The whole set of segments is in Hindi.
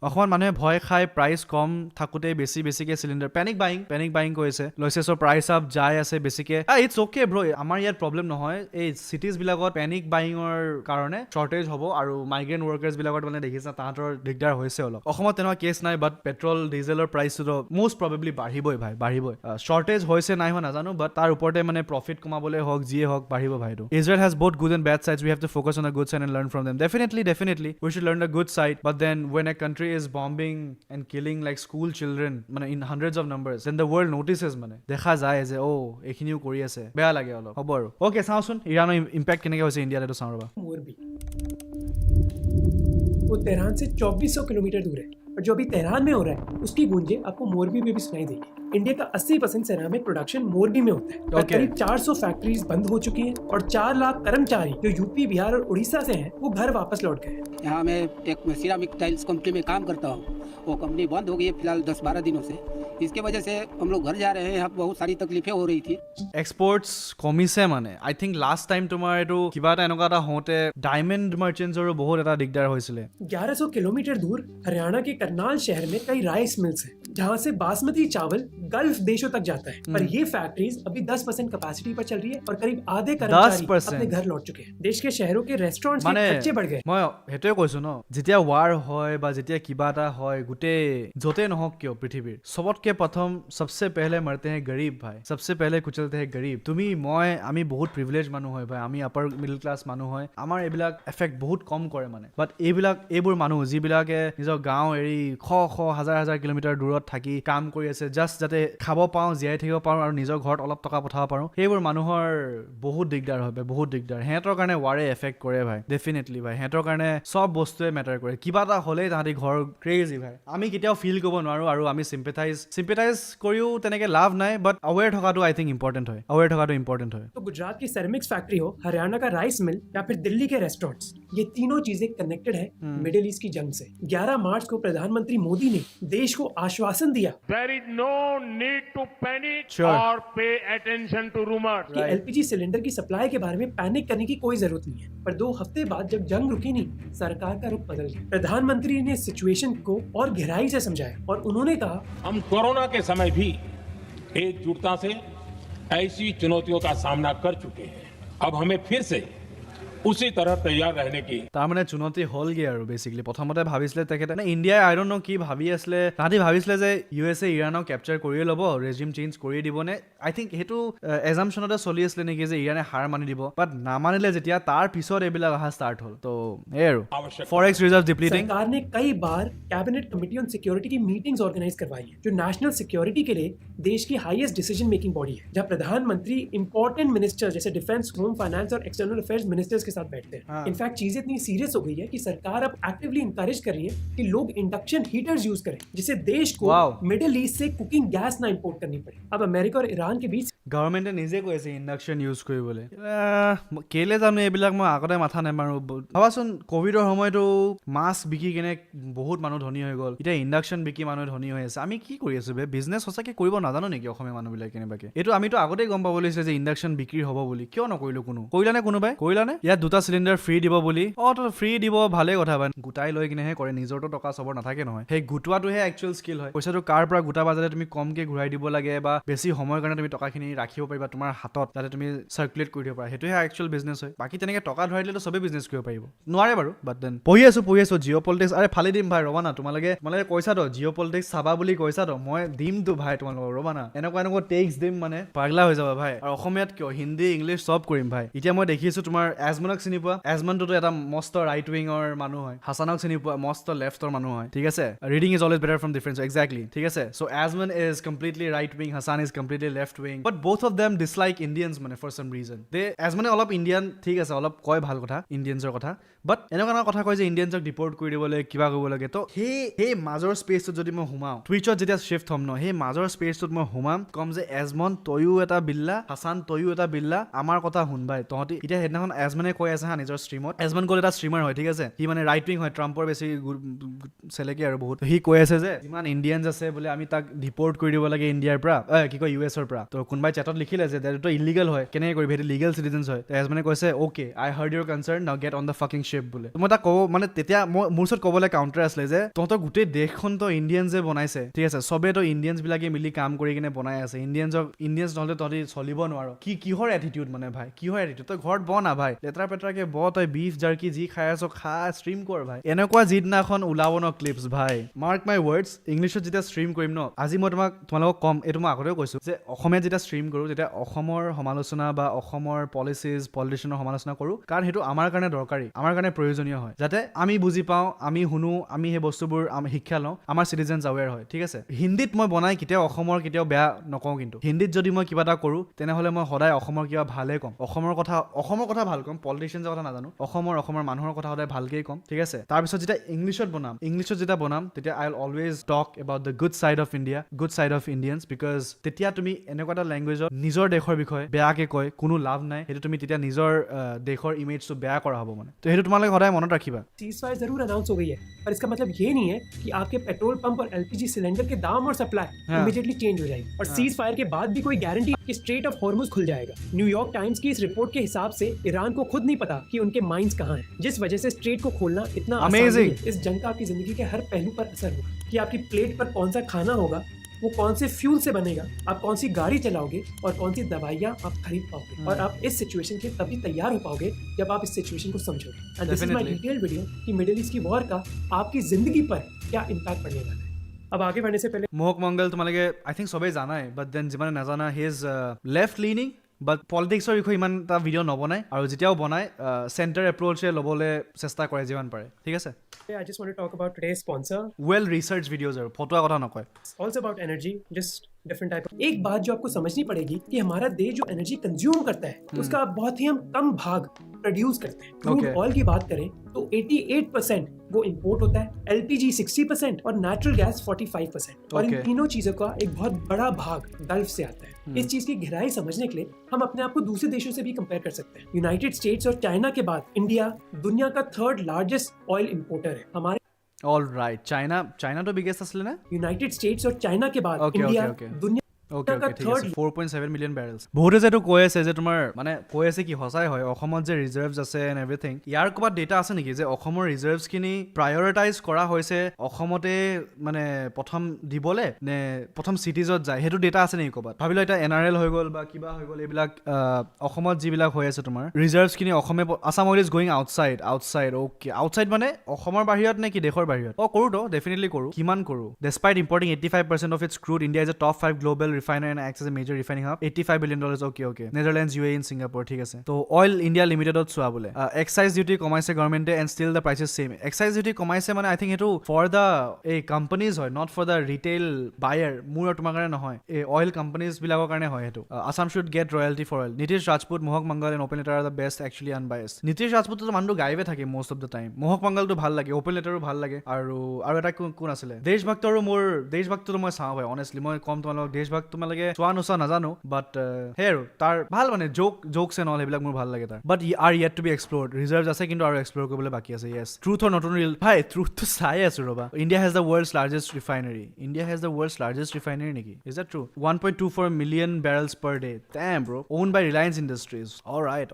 অকমান মানুহে ভয় খাই প্ৰাইচ কম থাকোতে বেছিকে চিলিণ্ডাৰ পেনিক বাইং কৰিছে লৈছে চ' প্ৰাইচ আপ যাই আছে বেছিকে ইটছ অ'কে ব্ৰ আমাৰ ইয়াত প্ৰব্লেম নহয় এই চিটিজ বিলাকত পেনিক বাইঙৰ কাৰণে শ্বৰ্টেজ হ'ব আৰু মাইগ্ৰেণ্ট ৱৰ্কাৰ্ছ বিলাকত মানে দেখিছা তাহাঁতৰ দিগদাৰ হৈছে অলপ অসমত তেনেকুৱা কেছ নাই বাট পেট্ৰল ডিজেলৰ প্ৰাইচটো মষ্ট প্ৰবেবলি বাঢ়িবই শ্বৰ্টেজ হৈছে নাই হোৱা নাজানো বাট তাৰ ওপৰতে মানে প্ৰফিট কমাবলৈ হওক যিয়ে হওক বাঢ়িব ভাইটো Israel has both good and bad sides we have to focus on the good side and learn from them definitely we should learn the good side but then when a country is bombing and killing like school children মানে in hundreds of numbers then the world notices মানে দেখা যায় যে এইখিনিও কৰি আছে বেয়া লাগে অলপ হ'ব আৰু ওকে চাওঁচোন ইৰাণৰ ইম্পেক্ট কেনেকৈ হৈছে ইণ্ডিয়াত এইটো চাওঁ ৰবা मोरबी वो तेहरान से 2400 किलोमीटर दूर है और जो अभी तेहरान में हो रहा है उसकी गूंजें आपको मोरबी में भी सुनाई देगी इंडिया का 80% सेरामिक प्रोडक्शन मोरबी में होता है और करीब 400 फैक्ट्रीज बंद हो चुकी हैं और 4 लाख कर्मचारी जो यूपी बिहार और उड़ीसा से हैं वो घर वापस लौट गए हैं यहाँ मैं एक सिरामिक टाइल्स कंपनी में काम करता हूँ वो कंपनी बंद हो गई है फिलहाल 10-12 दिनों से इसके वजह से हम लोग घर जा रहे हैं यहाँ बहुत सारी तकलीफें हो रही थी এক্সপৰ্টছ কমিছে মানে আই থিংক লাষ্ট টাইম তোমাৰ এইটো কিবা এটা এনেকুৱা এটা হওঁতে ডায়মণ্ড মাৰ্চেণ্টছৰো বহুত এটা দিগদাৰ হৈছিলে 1100 किलोमीटर दूर हरियाणा के करनाल शहर में कई राइस मिल्स हैं जहां से बासमती चावल गल्फ देशों तक जाता है पर ये फैक्ट्रीज अभी 10% कैपेसिटी पर चल रही है और करीब आधे कर्मचारी 10%? अपने घर लौट चुके हैं देश के शहरों के रेस्टोरेंट्स মানে के खर्चे बढ़ गए মই সেইটোৱে কৈছো ন যেতিয়া ৱাৰ হয় বা যেতিয়া কিবা এটা হয় গোটেই য'তে নহওক কিয় পৃথিৱীৰ চবতকে প্ৰথম सबसे पहले मरते हैं गरीब भाई सबसे पहले कुचलते हैं गरीब তুমি মই আমি বহুত প্ৰিভিলেজ মানুহ হয় ভাই আমি আপাৰ মিডল ক্লাছ মানুহ হয় আমাৰ এইবিলাক এফেক্ট বহুত কম কৰে মানে বাট এইবোৰ মানুহ যিবিলাকে নিজৰ গাঁও এৰি হাজাৰ কিলোমিটাৰ দূৰত থাকি কাম কৰি আছে জাষ্ট যাতে খাব পাওঁ জীয়াই থাকিব পাৰোঁ আৰু নিজৰ ঘৰত অলপ টকা পঠাব পাৰোঁ সেইবোৰ মানুহৰ বহুত দিগদাৰ হয় বহুত দিগদাৰ সিহঁতৰ কাৰণে ৱাৰে এফেক্ট কৰে ভাই ডেফিনেটলি ভাই সিহঁতৰ কাৰণে চব বস্তুৱে মেটাৰ কৰে কিবা এটা হ'লেই তাহাঁতি ঘৰ ক্ৰেজি ভাই আমি কেতিয়াও ফিল কৰিব নোৱাৰোঁ আৰু আমি চিম্পেথাইজ কৰিও তেনেকে লাভ নাই বাট अवेयर থকাটো আই থিংক ইম্পৰ্টেণ্ট হয় तो गुजरात की सेरेमिक्स फैक्ट्री हो हरियाणा का राइस मिल या फिर दिल्ली के रेस्टोरेंट्स ये तीनों चीजें कनेक्टेड है मिडिल ईस्ट की जंग से 11 मार्च को प्रधानमंत्री मोदी ने देश को आश्वासन दिया There is no need to panic Sure. or pay attention to rumors. कि एलपीजी सिलेंडर की सप्लाई के बारे में पैनिक करने की कोई जरूरत नहीं है पर 2 हफ्ते बाद जब जंग रुकी नहीं सरकार का रुख बदल गया प्रधानमंत्री ने सिचुएशन को और गहराई से समझाया और उन्होंने कहा हम कोरोना के समय भी एकजुटता से ऐसी चुनौतियों का सामना कर चुके हैं अब हमें फिर से उसी तरह तैयार रहने की তাৰমানে চুনতি হ'লগে আৰু বেসিক্যালি প্ৰথমতে ভাবিছিলে তেখেতে ইণ্ডিয়াই আই ডোন্ট নো কি ভাবি আছিলে তাহাঁতি ভাবিছিলে যে ইউএছএ ইৰাণক কেপচাৰ কৰিয়ে ল'ব ৰেজিম চেঞ্জ কৰি দিবনে আই থিংক সেইটো এজাম্পশ্যনতে চলি আছিলে নেকি যে ইৰাণে হাৰ মানি দিব বাট নামানিলে যেতিয়া তাৰ পিছত এইবিলাক অহা ষ্টাৰ্ট হ'ল তো এই আৰু ফৰেক্স ৰিজাৰ্ভ ডিপ্লিটিং सरकार ने कई बार कैबिनेट कमेटी ऑन सिक्योरिटी की मीटिंग्स ऑर्गेनाइज करवाई है जो नेशनल सिक्योरिटी के लिए देश की हाईएस्ट डिसीजन मेकिंग बॉडी है जहां प्रधानमंत्री इंपॉर्टेंट मिनिस्टर्स जैसे डिफेंस होम फाइनेंस और एक्सटर्नल अफेयर्स मिनिस्टर्स के साथ बैठते हैं इनफैक्ट चीजें इतनी सीरियस हो गई है कि सरकार अब एक्टिवली इंकरेज कर रही है कि लोग इंडक्शन हीटर्स यूज करें जिससे देश को Wow. मिडिल ईस्ट से कुकिंग गैस ना इंपोर्ट करनी पड़े अब अमेरिका और ईरान के बीच গভৰ্ণমেণ্টে নিজে কৈ আছে ইণ্ডাকশ্যন ইউজ কৰিবলৈ কেলে জানো এইবিলাক মই আগতে মাথা নেমাৰো ভাবাচোন কভিডৰ সময়তো মাছ বিকি কেনে বহুত মানুহ ধনী হৈ গ'ল এতিয়া ইণ্ডাকশ্যন বিকি মানুহ ধনী হৈ আছে আমি কি কৰি আছো বে বিজনেছ সঁচাকৈ কৰিব নাজানো নেকি অসমীয়া মানুহবিলাক কেনেবাকে এইটো আমিতো আগতেই গম পাব লাগিছিলে যে ইণ্ডাকশ্যন বিক্ৰী হ'ব বুলি কিয় নকৰিলো কৰিলানে কোনোবাই কৰিলানে ইয়াত 2টা চিলিণ্ডাৰ ফ্ৰী দিব বুলি তো ফ্ৰী দিব ভালে কথা বা গোটাই লৈ কিনেহে কৰে নিজৰতো টকা চবৰ নাথাকে নহয় সেই গোটোৱাটোহে একচুৱেল স্কিল হয় পইচাটো কাৰ পৰা গোটাবা যাতে তুমি কমকে ঘূৰাই দিব লাগে বা বেছি সময়ৰ কাৰণে তুমি টকাখিনি ৰাখিব পাৰিবা তোমাৰ হাতত যাতে তুমি চাৰ্কুলেট কৰি দিব পাৰা সেইটোহে একচুৱেল বিজনেছ হয় বাকী তেনেকে টকা ধৰাই দিলেতো চবেই বিজনেছ কৰিব পাৰিব নোৱাৰে বাৰু বাট দেন পঢ়ি আছো জিঅ' পলিটিক্স আৰে ফালি দিম ভাই ৰবা না তোমালোকে কৈছা তো জিঅ' পলিটিক্স চাবা বুলি কৈছা তো মই দিমতো ভাই তোমালোকক ৰবা না এনেকুৱা টেক্স দিম মানে পাগলা হৈ যাবা ভাই আৰু অসমীয়াত কিয় হিন্দী ইংলিছ চব কৰিম ভাই এতিয়া মই দেখিছো তোমাৰ এজমানক চিনি পোৱা এজমানটোতো এটা মস্ত ৰাইট উইঙৰ মানুহ হয় হাছানক চিনি পোৱা মস্ত লেফ্টৰ মানুহ হয় ঠিক আছে reading is always better from difference exactly ঠিক আছে so' Asmon is completely right wing Hasan is completely left wing but both of them dislike Indians মানে for some reason they as মানে অলপ ইণ্ডিয়ান ঠিক আছে অলপ কয় ভাল কথা ইণ্ডিয়ানছৰ কথা বাট এনেকুৱা কথা কয় যে ইণ্ডিয়ানছক ডিপৰ্ট কৰি দিব লাগে কিবা কৰিব লাগে তো সেই মাজৰ স্পেচটোত যদি মই সোমাওঁ টুইচত যেতিয়া শ্বিফ্ট হ'ম ন সেই মাজৰ স্পেচটোত মই সোমাম কম যে এজমন তয়ো এটা বিল্লা হাছান তয়ো এটা বিল্লা আমাৰ কথা শুনবাই তহঁতি এতিয়া সেইদিনাখন এজমানে কৈ আছে হা নিজৰ ষ্ট্ৰীমত, এজমান গ'ল এটা ষ্ট্ৰীমাৰ হয় ঠিক আছে, সি মানে ৰাইট উইং হয়, ট্ৰাম্পৰ বেছি চেলেকি আৰু বহুত, সি কৈ আছে যে যিমান ইণ্ডিয়ানছ আছে বোলে আমি তাক ডিপৰ্ট কৰি দিব লাগে ইণ্ডিয়াৰ পৰা, কি কয় US ৰ পৰা। তো কোনোবাই চেটত লিখিলে যে এইটো ইলিগেল হয়, কেনেকৈ কৰিবি, সেইটো লিগেল চিটিজেন্স হয়। এজমানে কৈছে okay I heard your concern, now get on the fucking ship বোলে। মই তাক ক'ব মানে তেতিয়া মোৰ ওচৰত ক'বলৈ কাউণ্টাৰ আছিলে যে তহঁতৰ গোটেই দেশখন তো ইণ্ডিয়ানছে বনাইছে ঠিক আছে, চবেতো ইণ্ডিয়ানছ বিলাকে মিলি কাম কৰি কিনে বনাই আছে, ইণ্ডিয়ানছ নহ'লে তহঁতি চলিব নোৱাৰ। কিহৰ এটিটিউড মানে ভাই, কিহৰ এটিটিউড? তই ঘৰত বনা ভাই, লেতেৰা পেতেৰাকে তই বিফ জাৰ্কি যি খাই আছ খা, ষ্ট্ৰীম কৰ ভাই। এনেকুৱা যিদিনাখন ওলাব ন ক্লিপছ ভাই, মাৰ্ক মাই ৱৰ্ডছ, ইংলিছত যেতিয়া ষ্ট্ৰীম কৰিম ন, আজি মই তোমালোকক কম, এইটো মই আগতেও কৈছো যে অসমীয়াত যেতিয়া ষ্ট্ৰীম কৰোঁ তেতিয়া অসমৰ সমালোচনা বা অসমৰ পলিচিজ পলিটিচিয়ানৰ সমালোচনা কৰোঁ, কাৰণ সেইটো আমাৰ কাৰণে দৰকাৰী, আমাৰ কাৰণে প্ৰয়োজনীয় হয়, যাতে আমি বুজি পাওঁ, আমি শুনো, আমি সেই বস্তুবোৰ আমি শিক্ষা লওঁ, আমাৰ চিটিজেনছ আৱেৰ হয় ঠিক আছে। হিন্দীত মই বনাই কেতিয়াও অসমৰ কেতিয়াও বেয়া নকওঁ, কিন্তু হিন্দীত যদি মই কিবা এটা কৰোঁ তেনেহ'লে মই সদায় অসমৰ কিবা ভালে ক'ম, অসমৰ কথা ভাল ক'ম, পলিটিচিয়ানছৰ কথা নাজানো, অসমৰ মানুহৰ কথা সদায় ভালকেই ক'ম ঠিক আছে। তাৰপিছত যেতিয়া ইংলিছত বনাম তেতিয়া I will always talk about the good side of India, good side of Indians, because তেতিয়া তুমি এনেকুৱা এটা লেংগুৱেজত নিজৰ দেশৰ বিষয়ে বেয়াকে কয় কোনো লাভ নাই, সেইটো তুমি তেতিয়া নিজৰ দেশৰ ইমেজটো বেয়া কৰা হ'ব মানে। তো সেইটো তোমালোকে সদায় মনত ৰাখিবা। सीज़फायर जरूर अनाउंस हो गई है, पर इसका मतलब ये नहीं है कि आपके पेट्रोल पंप और LPG सिलेंडर के दाम और सप्लाई इमीडिएटली चेंज हो जाएगी। और सीज फायर के बाद भी कोई गारंटी कि स्ट्रेट ऑफ हॉर्मुज खुल जाएगा। न्यूयॉर्क टाइम्स की इस रिपोर्ट के हिसाब से ईरान को खुद नहीं पता कि उनके माइंस कहाँ हैं, जिस वजह से स्ट्रेट को खोलना इतना आसान नहीं है। इस जंग का आपकी जिंदगी के हर पहलू पर असर होगा, कि आपकी प्लेट पर कौन सा खाना होगा, वो कौन से फ्यूल से बनेगा, आप कौन सी गाड़ी चलाओगे और कौन सी दवाइयाँ आप खरीद पाओगे, और आप इस सिचुएशन के तभी तैयार हो पाओगे जब आप इस सिचुएशन को समझोगे। And this is my detailed video कि मिडिल ईस्ट की वॉर का आपकी जिंदगी पर क्या इम्पैक्ट पड़ने वाला है। अब आगे बढ़ने से पहले मोहक मंगल তোমালোকে আই থিংক সবেই জানাই, বাট দেন যিমানে নাজানা he is left leaning, but পলিটিক্সৰ বিষয়ে ইমান এটা ভিডিঅ' নবনায়, আৰু যেতিয়াও বনায় চেণ্টাৰ এপ্ৰ'চে ল'বলৈ চেষ্টা কৰে যিমান পাৰে ঠিক আছে। I just want to talk about today's sponsor. Well research videos है, फटुआ কথা নকয়। Also about energy, just different type. एक बात जो आपको समझनी पड़ेगी कि हमारा देश जो एनर्जी कंज्यूम करता है उसका बहुत ही हम कम भाग प्रोड्यूस करते हैं। क्रूड ऑयल की बात करें तो 88% वो इंपोर्ट होता है, LPG 60% और नेचुरल गैस 45%, और इन तीनों चीजों का एक बहुत बड़ा भाग गल्फ से आता है। इस चीज की गहराई समझने के लिए हम अपने आप को दूसरे देशों से भी कंपेयर कर सकते हैं। यूनाइटेड स्टेट्स और चाइना के बाद इंडिया दुनिया का 3rd लार्जेस्ट ऑयल इंपोर्टर है। हमारे ऑलराइट, चाइना तो बिगेस्ट असले ना, यूनाइटेड स्टेट्स और चाइना के बाद इंडिया दुनिया Okay, ঠিক আছে 4.7 মিলিয়ন বেৰেলছ। বহুতে যেটো কৈ আছে যে তোমাৰ মানে কৈ আছে কি সঁচাই হয় অসমত যে ৰিজাৰ্ভছ আছে এণ্ড এভৰিথিং, ইয়াৰ ক'ৰবাত ডেটা আছে নেকি যে অসমৰ ৰিজাৰ্ভছখিনি প্ৰায়ৰিটাইজ কৰা হৈছে অসমতে মানে প্ৰথম দিবলৈ নে প্ৰথম চিটিজত যায়, সেইটো ডেটা আছে নেকি ক'ৰবাত? ভাবিলো এটা NRL হৈ গ'ল বা কিবা হৈ গ'ল, এইবিলাক অসমত যিবিলাক হৈ আছে তোমাৰ ৰিজাৰ্ভছখিনি অসমে, Assam oil is going outside. Okay, outside মানে অসমৰ বাহিৰত নে কি দেশৰ বাহিৰত? কৰোঁ তো ডেফিনেটলি কৰোঁ। কিমান কৰোঁ? Despite importing 85% of its crude, India is a top 5 global refinery and acts as a major refining hub, $85 billion. Okay. Netherlands, UAE and Singapore, ঠিক আছে। তো oil India limited চোৱা বোলে excise duty কমাইছে গভৰ্ণমেণ্টে and still the price is same. excise duty কমাইছে মানে I think সেইটো for the companies হয়, not for the retail buyer, মোৰ আৰু তোমাৰ কাৰণে নহয়, oil companies বিলাকৰ কাৰণে হয় সেইটো। Assam should get royalty for oil. Nitish Rajput, Mohak Mangal and Open Letter are the best, actually unbiased. Nitish Rajput তো মানুহটো গাইবে থাকে most of the time, Mohak Mangalটো ভাল লাগে, Open Letterও ভাল লাগে, আৰু এটা কোন আছিলে দেশভক্তৰো, মোৰ দেশভক্তটো মই চাওঁ ভাই, honestly মই কম তোমালোকক দেশভক্ত তোমালোকে চোৱা নোচোৱা নাজানো, বাট সেই আৰু তাৰ ভাল মানে জোকছ এণ্ড অল সেইবিলাক মোৰ ভাল লাগে তাৰ, but are yet to be explored. Reserve আছে কিন্তু আৰু এক্সপ্ল'ৰ কৰিবলৈ বাকী আছে। য়েছ, ট্ৰুথ অৰ নতুন ৰিল ভাই, ট্ৰুথটো চাই আছো ৰ'বা। India has the world's largest refinery নেকি? Is that true? 1.24 million barrels per day, damn bro, owned by Reliance Industries. all right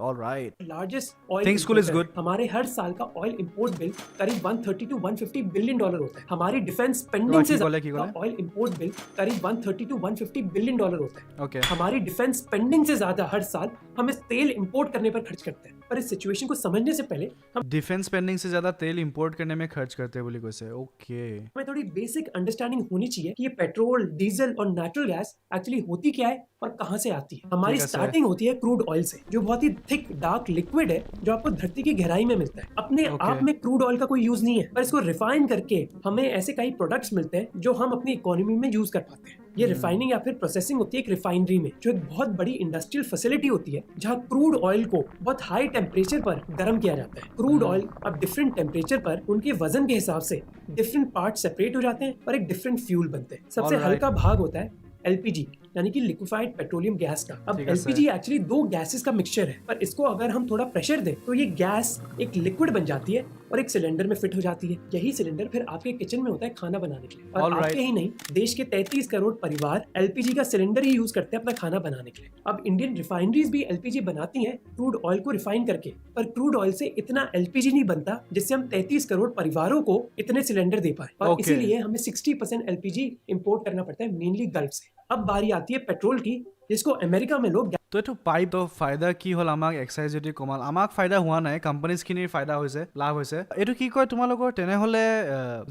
largest oil Think school is good. हमारे हर साल का ऑयल इंपोर्ट बिल करीब 130 to 150 बिलियन डॉलर होता है। हमारी डिफेंस स्पेंडिंग से ज्यादा ऑयल इंपोर्ट बिल करीब 130 to 150 बिलियन डॉलर होता है। Okay. हमारी डिफेंस स्पेंडिंग से ज्यादा हर साल हम इस तेल इंपोर्ट करने पर खर्च करते हैं। पर इस सिचुएशन को समझने से पहले हम डिफेंस स्पेंडिंग से ज्यादा तेल इंपोर्ट करने में खर्च करते हैं बोली कैसे? ओके, हमें थोड़ी बेसिक अंडरस्टैंडिंग होनी चाहिए कि ये पेट्रोल, डीजल और नेचुरल गैस एक्चुअली होती क्या है और कहां से आती है। हमारी स्टार्टिंग होती है क्रूड ऑयल से, जो बहुत ही थिक डार्क लिक्विड है, जो आपको धरती की गहराई में मिलता है। अपने आप में क्रूड ऑयल का कोई यूज नहीं है, पर इसको रिफाइन करके हमें ऐसे कई प्रोडक्ट्स मिलते हैं जो हम अपनी इकोनॉमी में यूज कर पाते हैं। ये रिफाइनिंग या फिर प्रोसेसिंग होती है एक रिफाइनरी में, जो एक बहुत बड़ी इंडस्ट्रियल फैसिलिटी होती है, जहाँ क्रूड ऑयल को बहुत हाई टेम्परेचर पर गर्म किया जाता है। क्रूड ऑयल अब डिफरेंट टेम्परेचर पर उनके वजन के हिसाब से डिफरेंट पार्ट सेपरेट हो जाते हैं और एक डिफरेंट फ्यूल बनते हैं। सबसे हल्का भाग होता है LPG, यानी कि लिक्विफाइड पेट्रोलियम गैस का। अब ठीक है, एलपीजी एक्चुअली दो गैसेस का मिक्सचर है, पर इसको अगर हम थोड़ा प्रेशर दें तो ये गैस एक लिक्विड बन जाती है और एक सिलेंडर में फिट हो जाती है। यही सिलेंडर फिर आपके किचन में होता है खाना बनाने के लिए। और All right. आपके ही नहीं, देश के 33 करोड़ परिवार एलपीजी का सिलेंडर ही यूज करते हैं अपना खाना बनाने के लिए। अब इंडियन रिफाइनरीज भी एलपीजी बनाती हैं क्रूड ऑयल को रिफाइन करके, पर क्रूड ऑयल से इतना एलपीजी नहीं बनता जिससे हम 33 करोड़ परिवारों को इतने सिलेंडर दे पाए। और Okay. इसीलिए हमें 60% एलपीजी इंपोर्ट करना पड़ता है, मेनली गल्फ से। अब बारी आती है पेट्रोल की, जिसको अमेरिका में लोग তো এইটো পাইপ তো ফাইদা কি হ'ল আমাক এক্সাইজ যদি কমাল আমাক ফাইদা হোৱা নাই কোম্পানীজখিনিৰ ফাইদা হৈছে লাভ হৈছে এইটো কি কয় তোমালোকৰ তেনেহ'লে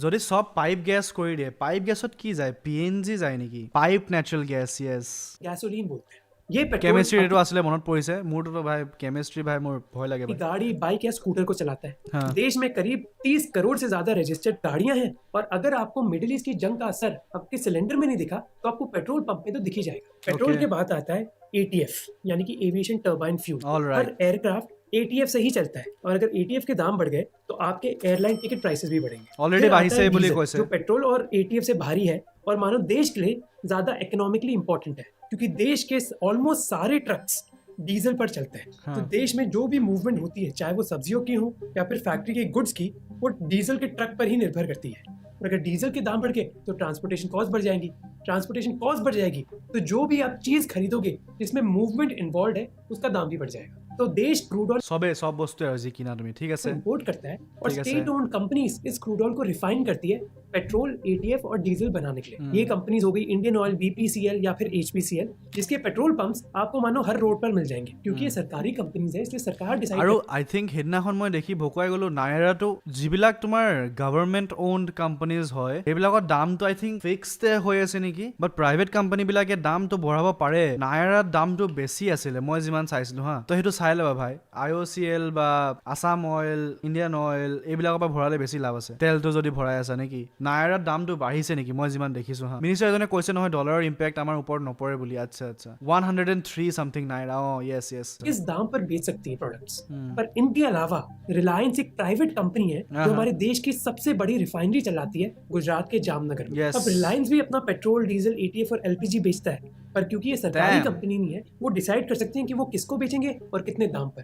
যদি চব পাইপ গেছ কৰি দিয়ে পাইপ গেছত কি যায় PNG যায় নেকি pipe natural gas yes gasoline बोलते हैं। ये पेट्रोल কেমিষ্ট্ৰি এইটো আছিলে মনত পৰিছে মোৰতো ভাই কেমিষ্ট্ৰি ভাই মোৰ ভয় লাগে की ভাই गाड़ी, बाइक या स्कूटर को चलाता है। हाँ। देश में करीब 30 करोड़ से ज्यादा रजिस्टर्ड गाड़ियां हैं, और अगर आपको मिडिल ईस्ट की जंग का असर आपके सिलेंडर में नहीं दिखा तो आपको पेट्रोल पंप में तो दिख ही जाएगा। Petrol Okay. के बाद आता है ATF यानी कि aviation turbine fuel. All right. हर एयरक्राफ्ट ATF से ही चलता है, और अगर ATF के दाम बढ़ गए तो आपके एयरलाइन टिकट प्राइसेस भी बढ़ेंगे। Already फिर आता बाहिसे है बोली डीजल, कोई से। जो पेट्रोल और ATF से भारी है और मानो देश के लिए ज्यादा इकोनॉमिकली इंपॉर्टेंट है, क्योंकि देश के ऑलमोस्ट सारे ट्रक्स डीजल पर चलते हैं। हाँ। तो देश में जो भी मूवमेंट होती है, चाहे वो सब्जियों की हो या फिर फैक्ट्री के गुड्स की, वो डीजल के ट्रक पर ही निर्भर करती है। और अगर डीजल के दाम बढ़ गए तो ट्रांसपोर्टेशन कॉस्ट बढ़ जाएगी, ट्रांसपोर्टेशन कॉस्ट बढ़ जाएगी तो जो भी आप चीज खरीदोगे जिसमें मूवमेंट इन्वॉल्व है उसका दाम भी बढ़ जाएगा। तो देश क्रूड ऑयल চবে চব বস্তু আৰু যি কিনা তুমি ঠিক আছে इंपोर्ट करता है, और ठीक है, स्टेट ओन्ड कंपनीज इस क्रूड ऑयल को रिफाइन करती है पेट्रोल, ATF और डीजल बनाने के लिए। ये कंपनीज हो गई इंडियन ऑयल, BPCL या फिर HPCL, जिसके पेट्रोल पंप्स आपको मानो हर रोड पर मिल जाएंगे, क्योंकि ये सरकारी कंपनीज है, इसलिए सरकार डिसाइड আৰু আই থিংক সেইদিনাখন মই দেখি ভকুৱাই গ'লো নায়াৰাটো যিবিলাক তোমাৰ গভৰ্ণমেণ্ট ওন্ড কোম্পানীজ হয় সেইবিলাকৰ দামটো আই থিংক ফিক্সড হৈ আছে নেকি বাট প্ৰাইভেট কোম্পানীবিলাকে দামটো বঢ়াব পাৰে নায়াৰাত দামটো বেছি আছিলে মই যিমান চাইছিলোঁ হা তো সেইটো চাই ল'বা ভাই IOCL বা আছাম অইল, ইণ্ডিয়ান অইল এইবিলাকৰ পৰা ভৰালে বেছি লাভ আছে তেলটো যদি ভৰাই আছা নেকি নায়াৰাত দামটো বাঢ়িছে নেকি মই যিমান দেখিছোঁ হা মিনিষ্টাৰ এজনে কৈছে নহয় ডলাৰৰ ইম্পেক্ট আমাৰ ওপৰত নপৰে বুলি আচ্ছা আচ্ছা 103 समथिंग नायरा यस यस इस दाम पर बेच सकती है प्रोडक्ट्स। पर इनके अलावा रिलायंस एक प्राइवेट कंपनी है जो हमारे देश की सबसे बड़ी रिफाइनरी चलाती है गुजरात के जामनगर में। Yes. अब रिलायंस भी अपना पेट्रोल, डीजल, ATF और LPG बेचता है, पर क्योंकि ये सरकारी Damn. कंपनी नहीं है वो डिसाइड कर सकते हैं कि वो किसको बेचेंगे और कितने दाम पर।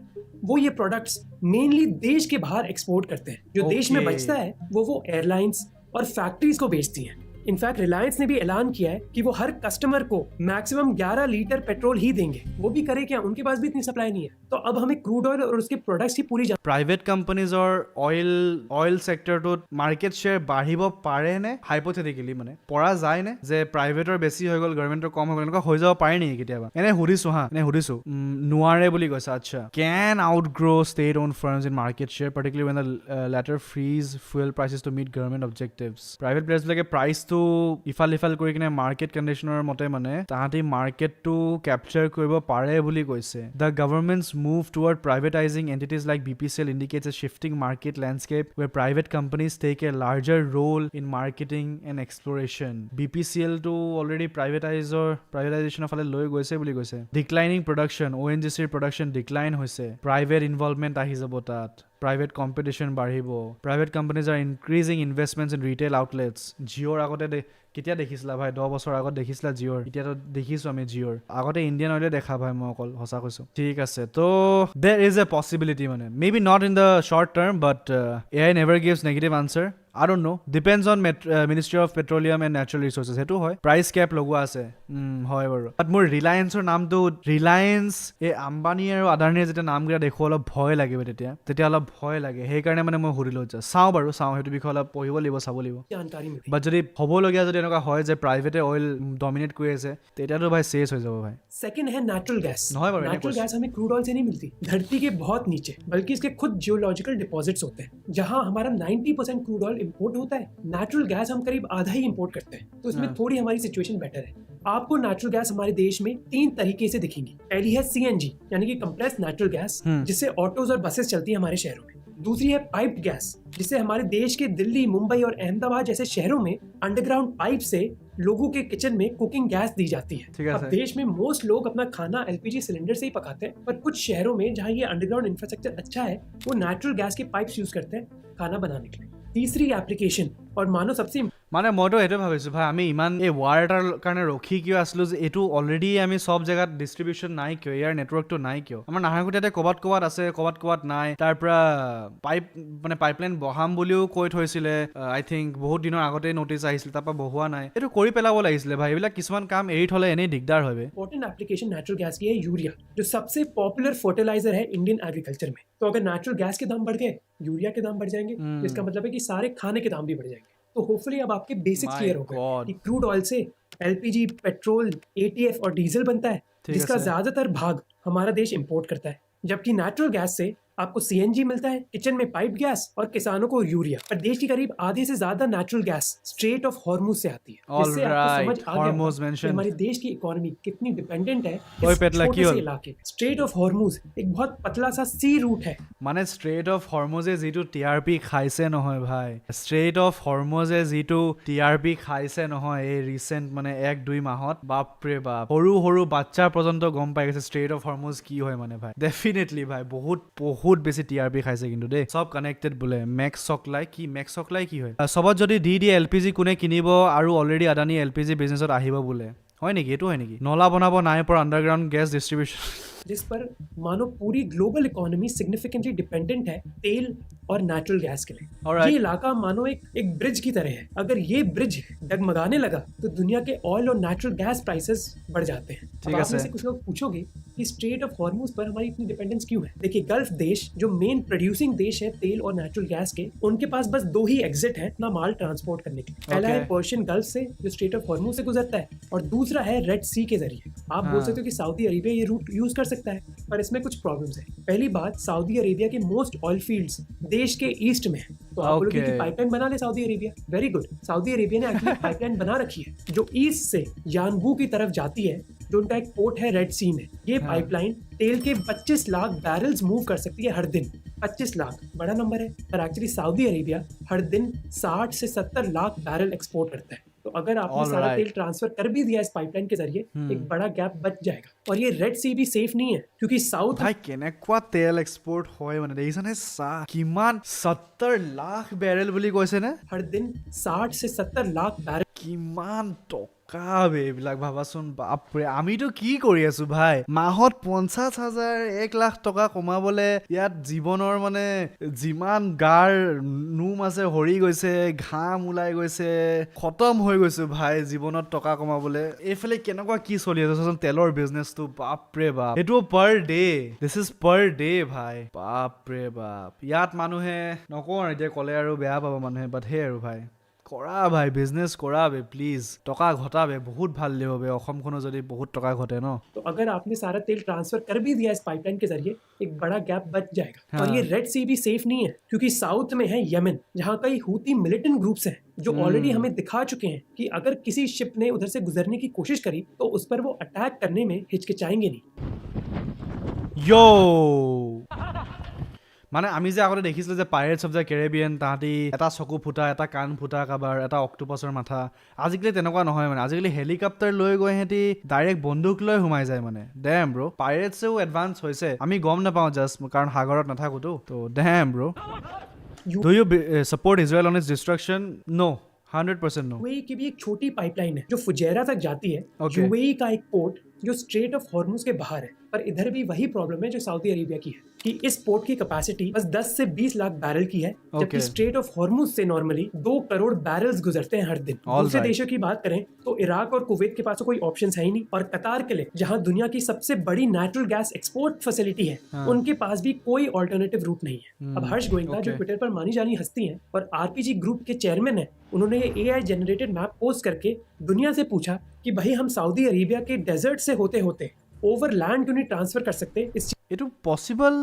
वो ये प्रोडक्ट्स मेनली देश के बाहर एक्सपोर्ट करते हैं। जो देश में Okay. बचता है वो एयरलाइंस और फैक्ट्रीज को बेचती हैं। इनफैक्ट रिलायंस ने भी ऐलान किया है कि वो हर कस्टमर को मैक्सिमम 11 लीटर पेट्रोल ही देंगे। वो भी करे क्या, उनके पास भी इतनी सप्लाई नहीं है। तो अब हमें क्रूड ऑयल और उसके प्रोडक्ट्स की पूरी প্ৰাইভেট কোম্পানীজৰ অইল ছেক্টৰটোত মাৰ্কেট শ্বেয়াৰ বাঢ়িব পাৰেনে হাইপথেটিকেলি মানে পৰা যায়নে যে প্ৰাইভেটৰ বেছি হৈ গ'ল গভৰ্ণমেণ্টৰ কম হৈ গ'ল এনেকুৱা হৈ যাব পাৰে নেকি কেতিয়াবা এনে সুধিছোঁ নোৱাৰে বুলি কৈছে আচ্ছা can outgrow state own firms in market share particularly when the latter freeze fuel prices to meet government objectives private প্লেয়াৰ্ছবিলাকে প্ৰাইচটো ইফাল কৰি কিনে মাৰ্কেট কণ্ডিশ্যনৰ মতে মানে তাহাঁতি মাৰ্কেটটো কেপচাৰ কৰিব পাৰে বুলি কৈছে the government's move toward privatizing entities like BPCL indicates a shifting market landscape where private companies take a larger role in marketing and exploration. BPCL to already privatization of loi goise boli goise. Declining production, ONGC production decline hoise. Private involvement ahi jabo tat. Private competition বাঢ়িব. Private companies are increasing investments in retail outlets. জিঅ'ৰ আগতে কেতিয়া দেখিছিলা ভাই 10 বছৰ আগত দেখিছিলা জিঅ'ৰ এতিয়াতো দেখিছোঁ আমি জিঅ'ৰ আগতে ইণ্ডিয়ান অইলে দেখা ভাই মই অকল সঁচা কৈছোঁ ঠিক আছে তো দেৰ ইজ এ পচিবিলিটি মানে may be not in the short term but AI never gives negative answer. I don't know. Depends on Ministry of Petroleum and Natural Resources. সেইটো হয় প্ৰাইচ কেপ লগোৱা আছে হয় বাৰু বাট মোৰ ৰিলায়েন্সৰ নামটো ৰিলায়েন্স এই আম্বানী আৰু আদানীৰ যেতিয়া নামকেইটা দেখোঁ অলপ ভয় লাগিব তেতিয়া অলপ ভয় লাগে সেইকাৰণে মানে মই সুধিলোঁ চাওঁ সেইটো বিষয়ে অলপ পঢ়িব লাগিব চাব লাগিব जानकारी मिली। বাট যদি হ'বলগীয়া যদি এনেকুৱা হয় যে প্ৰাইভেটে অইল ডমিনেট কৰি আছে তেতিয়াতো ভাই চেছ হৈ যাব भाई सेकंड है नेचुरल गैस। नहीं भाई, नेचुरल गैस हमें क्रूड ऑयल से नहीं मिलती, धरती के बहुत नीचे, बल्कि इसके खुद जियोलॉजिकल डिपॉजिट्स होते हैं जहां हमारा 90% क्रूड ऑयल इंपोर्ट होता है। नेचुरल गैस हम करीब आधा ही इंपोर्ट करते हैं, तो इसमें थोड़ी हमारी सिचुएशन बेटर है। आपको नेचुरल गैस हमारे देश में 3 तरीके से दिखेंगी। पहली है CNG यानी कि कंप्रेस नेचुरल गैस, जिससे ऑटोज और बसेस चलती है हमारे शहरों में। दूसरी है पाइप्ड गैस, जिससे हमारे देश के दिल्ली, मुंबई और अहमदाबाद जैसे शहरों में अंडरग्राउंड पाइप से लोगों के किचन में कुकिंग गैस दी जाती है। ठीक है अब सर। देश में मोस्ट लोग अपना खाना LPG सिलेंडर से ही पकाते हैं, पर कुछ शहरों में जहाँ ये अंडरग्राउंड इंफ्रास्ट्रक्चर अच्छा है वो नेचुरल गैस के पाइप्स यूज करते हैं खाना बनाने के लिए। तीसरी एप्लीकेशन और मानो सबसे মানে মইতো এইটো ভাবিছোঁ ভাই আমি ইমান এই ৱাৰ এটাৰ কাৰণে ৰখি কিয় আছিলোঁ যে এইটো অলৰেডি আমি চব জেগাত ডিষ্ট্ৰিবিউশ্যন নাই কিয়, ইয়াৰ নেটৱৰ্কটো নাই কিয়, আমাৰ নাহৰকটীয়াতে ক'বাত আছে ক'বাত নাই, তাৰ পৰা পাইপলাইন বহাম বুলিও কৈ থৈছিলে, আই থিংক বহুত দিনৰ আগতেই নটিচ আহিছিল, তাৰপৰা বহোৱা নাই, এইটো কৰি পেলাব লাগিছিলে ভাই, এইবিলাক কিছুমান কাম এৰি থ'লে এনেই দিগদাৰ হয়। इंपॉर्टेंट एप्लीकेशन नेचुरल गैस की है यूरिया, जो सबसे पॉपुलर फर्टिलाइजर है इंडियन एग्रीकल्चर में। तो अगर नेचुरल गैस के दाम बढ़ गए, यूरिया के दाम बढ़ जाएंगे, जिसका मतलब है कि सारे खाने के दाम भी बढ़ जाएंगे। तो होपफुली अब आपके बेसिक्स My क्लियर हो गए God. कि क्रूड ऑयल से एलपीजी, पेट्रोल, एटीएफ और डीजल बनता है, ठीक है जिसका सर। ज्यादातर भाग हमारा देश इंपोर्ट करता है, जबकि नेचुरल गैस से आपको सीएनजी मिलता है, किचन में पाइप गैस और किसानों को यूरिया। पर देश की करीब आधे से ज्यादा natural gas straight of Hormuz से आती है, जिससे आपको समझ आ गया Hormuz होगा कि mentioned. हमारे देश की इकोनॉमी कितनी डिपेंडेंट है ओए इस पेटला, छोटे की से होल? इलाके। स्ट्रेट ऑफ हॉर्मुज एक बहुत पतला सा सी रूट है। মানে ষ্ট্ৰেইট অফ হৰমুজে যিটো TRP খাইছে নহয় ভাই, ষ্ট্ৰেইট অফ হৰমুজে যিটো TRP খাইছে নহয় এই ৰিচেণ্ট মানে 1-2 মাহত, বাপৰে বাপ, সৰু বাচ্চা পৰ্যন্ত গম পাই গৈছে ষ্ট্ৰেইট অফ হৰমুজ কি হয় মানে ভাই। ডেফিনেটলি ভাই বহুত বেছি TRP খাইছে কিন্তু দেই, চব কানেক্টেড বোলে। মেক্স চকলাই কি হয়, চবত যদি দি দিয়ে LPG কোনে কিনিব, আৰু অলৰেডি আদানী LPG বিজনেছত আহিব বোলে, হয় নেকি? এইটো হয় নেকি? নলা বনাব নাই পৰা আণ্ডাৰগ্ৰাউণ্ড গেছ ডিষ্ট্ৰিবিউশ্যন, जिस पर मानो पूरी ग्लोबल इकोनॉमी सिग्निफिकेंटली डिपेंडेंट है तेल और नेचुरल गैस के लिए। Alright. ये इलाका मानो एक ब्रिज की तरह है, अगर ये ब्रिज डगमगाने लगा तो दुनिया के ऑयल और नेचुरल गैस प्राइसेस बढ़ जाते हैं। ठीक अब है आप में सर। से कुछ लोग पूछोगे कि स्ट्रेट ऑफ हॉर्मुज पर हमारी इतनी डिपेंडेंस क्यों है। देखिए, गल्फ देश जो मेन प्रोड्यूसिंग देश है तेल और नेचुरल गैस के, उनके पास बस 2 ही एग्जिट है अपना माल ट्रांसपोर्ट करने के लिए। पहला है पर्शियन गल्फ से जो स्ट्रेट ऑफ हॉर्मुज से गुजरता है, और दूसरा है रेड सी के जरिए। आप बोल सकते हो कि सऊदी अरेबिया ये रूट यूज कर सकता है, पर इसमें कुछ प्रॉब्लम्स है। पहली बात, सऊदी अरेबिया के मोस्ट ऑयल फील्ड्स देश के ईस्ट में है, तो आप बोलोगे कि पाइपलाइन बना ले Saudi Arabia. Very good, Saudi Arabia ने एक्चुअली पाइपलाइन बना रखी है जो ईस्ट से यानबू की तरफ जाती है, जो उनका एक पोर्ट है रेड सी में। ये पाइपलाइन तेल के 25 लाख बैरल्स मूव कर सकती है हर दिन। 25 लाख बड़ा नंबर है, पर एक्चुअली सऊदी अरेबिया हर दिन 60 से 70 लाख बैरल एक्सपोर्ट करता है। तो अगर आपने सारा तेल ट्रांसफर कर भी दिया इस पाइपलाइन के जरिए, एक बड़ा गैप बच जाएगा। और ये रेड सी भी सेफ नहीं है, क्योंकि साउथ ভাই কেনেকুৱা তেল এক্সপোৰ্ট হয় মানে দেখিছানে, কিমান 70 লাখ বেৰেল বুলি কৈছে নে, हर दिन 60 से 70 लाख बैरल। কিমান টকা বে এইবিলাক ভাবাচোন, বাপৰে আমিতো কি কৰি আছো ভাই, মাহত 50,000 1 লাখ টকা কমাবলে ইয়াত জীৱনৰ মানে যিমান গাৰ নোম আছে সৰি গৈছে, ঘাম ওলাই গৈছে, খতম হৈ গৈছো ভাই জীৱনত টকা কমাবলে। এইফালে কেনেকুৱা কি চলি আছে চোন তেলৰ বিজনেছটো, বাপৰে বাপ, এইটো per day, this is per day ভাই, বাপৰে বাপ। ইয়াত মানুহে নকওঁ আৰু এতিয়া ক'লে আৰু বেয়া পাব মানুহে, বাট সেই আৰু ভাই কৰা ভাই, বিজনেছ কৰা বে প্লিজ, টকা ঘটাবে, বহুত ভাল লাগিব বে, অসমখনো যদি বহুত টকা ঘটে ন। तो अगर आपने सारा तेल ट्रांसफर कर भी दिया इस पाइपलाइन के जरिए, एक बड़ा गैप बच जाएगा। और ये रेड सी भी सेफ नहीं है, क्योंकि साउथ में है यमन, जहाँ कई हूती मिलिटेंट ग्रुप्स हैं जो ऑलरेडी हमें दिखा चुके हैं कि अगर किसी शिप ने उधर से गुजरने की कोशिश करी तो उस पर वो अटैक करने में हिचकिचाएंगे नहीं। यो মানে আমি যে আগতে দেখিছিলোঁ যে পাইৰেটছ অফ দ্য কেৰিবিয়ান, তাহাঁতি এটা চকু ফুটা, এটা কাণ ফুটা, কাবাৰ এটা অক্টোপাছৰ মাথা, আজিকালি তেনেকুৱা নহয় মানে, আজিকালি হেলিকপ্টাৰ লৈ গৈ সিহঁতি ডাইৰেক্ট বন্দুক লৈ সোমাই যায় মানে। ডেম ব্ৰ, পাইৰেটছেও এডভান্স হৈছে, আমি গম নাপাওঁ জাষ্ট কাৰণ সাগৰত নাথাকোতো। তো damn bro, do you support Israel on its destruction? No, 100% no. UAE की भी एक छोटी पाइपलाइन है जो फुजैरा तक जाती है। Okay. यूएई का एक पोर्ट जो स्ट्रेट ऑफ हॉर्मुज के बाहर है, पर इधर भी वही प्रॉब्लम है जो सऊदी अरेबिया की है कि इस पोर्ट की कैपेसिटी बस 10 से 20 लाख बैरल की है, जबकि स्ट्रेट ऑफ हॉर्मुज से नॉर्मली 2 करोड़ बैरल्स गुजरते हैं हर दिन। दूसरे देशों की बात करें तो इराक और कुवैत के पास तो कोई ऑप्शंस है ही नहीं, और कतार के लिए जहां दुनिया की सबसे बड़ी नेचुरल गैस एक्सपोर्ट फैसिलिटी है, उनके पास भी कोई ऑल्टरनेटिव रूट नहीं है। अब हर्ष गोयनका जो ट्विटर पर मानी जानी हस्ती है और आरपीजी ग्रुप के चेयरमैन है, उन्होंने ये AI जनरेटेड मैप पोस्ट करके दुनिया से पूछा कि भाई हम सऊदी अरेबिया के डेजर्ट से होते होते ओवर लैंड क्यों नहीं ट्रांसफर कर सकते इस এইটো পচিবল,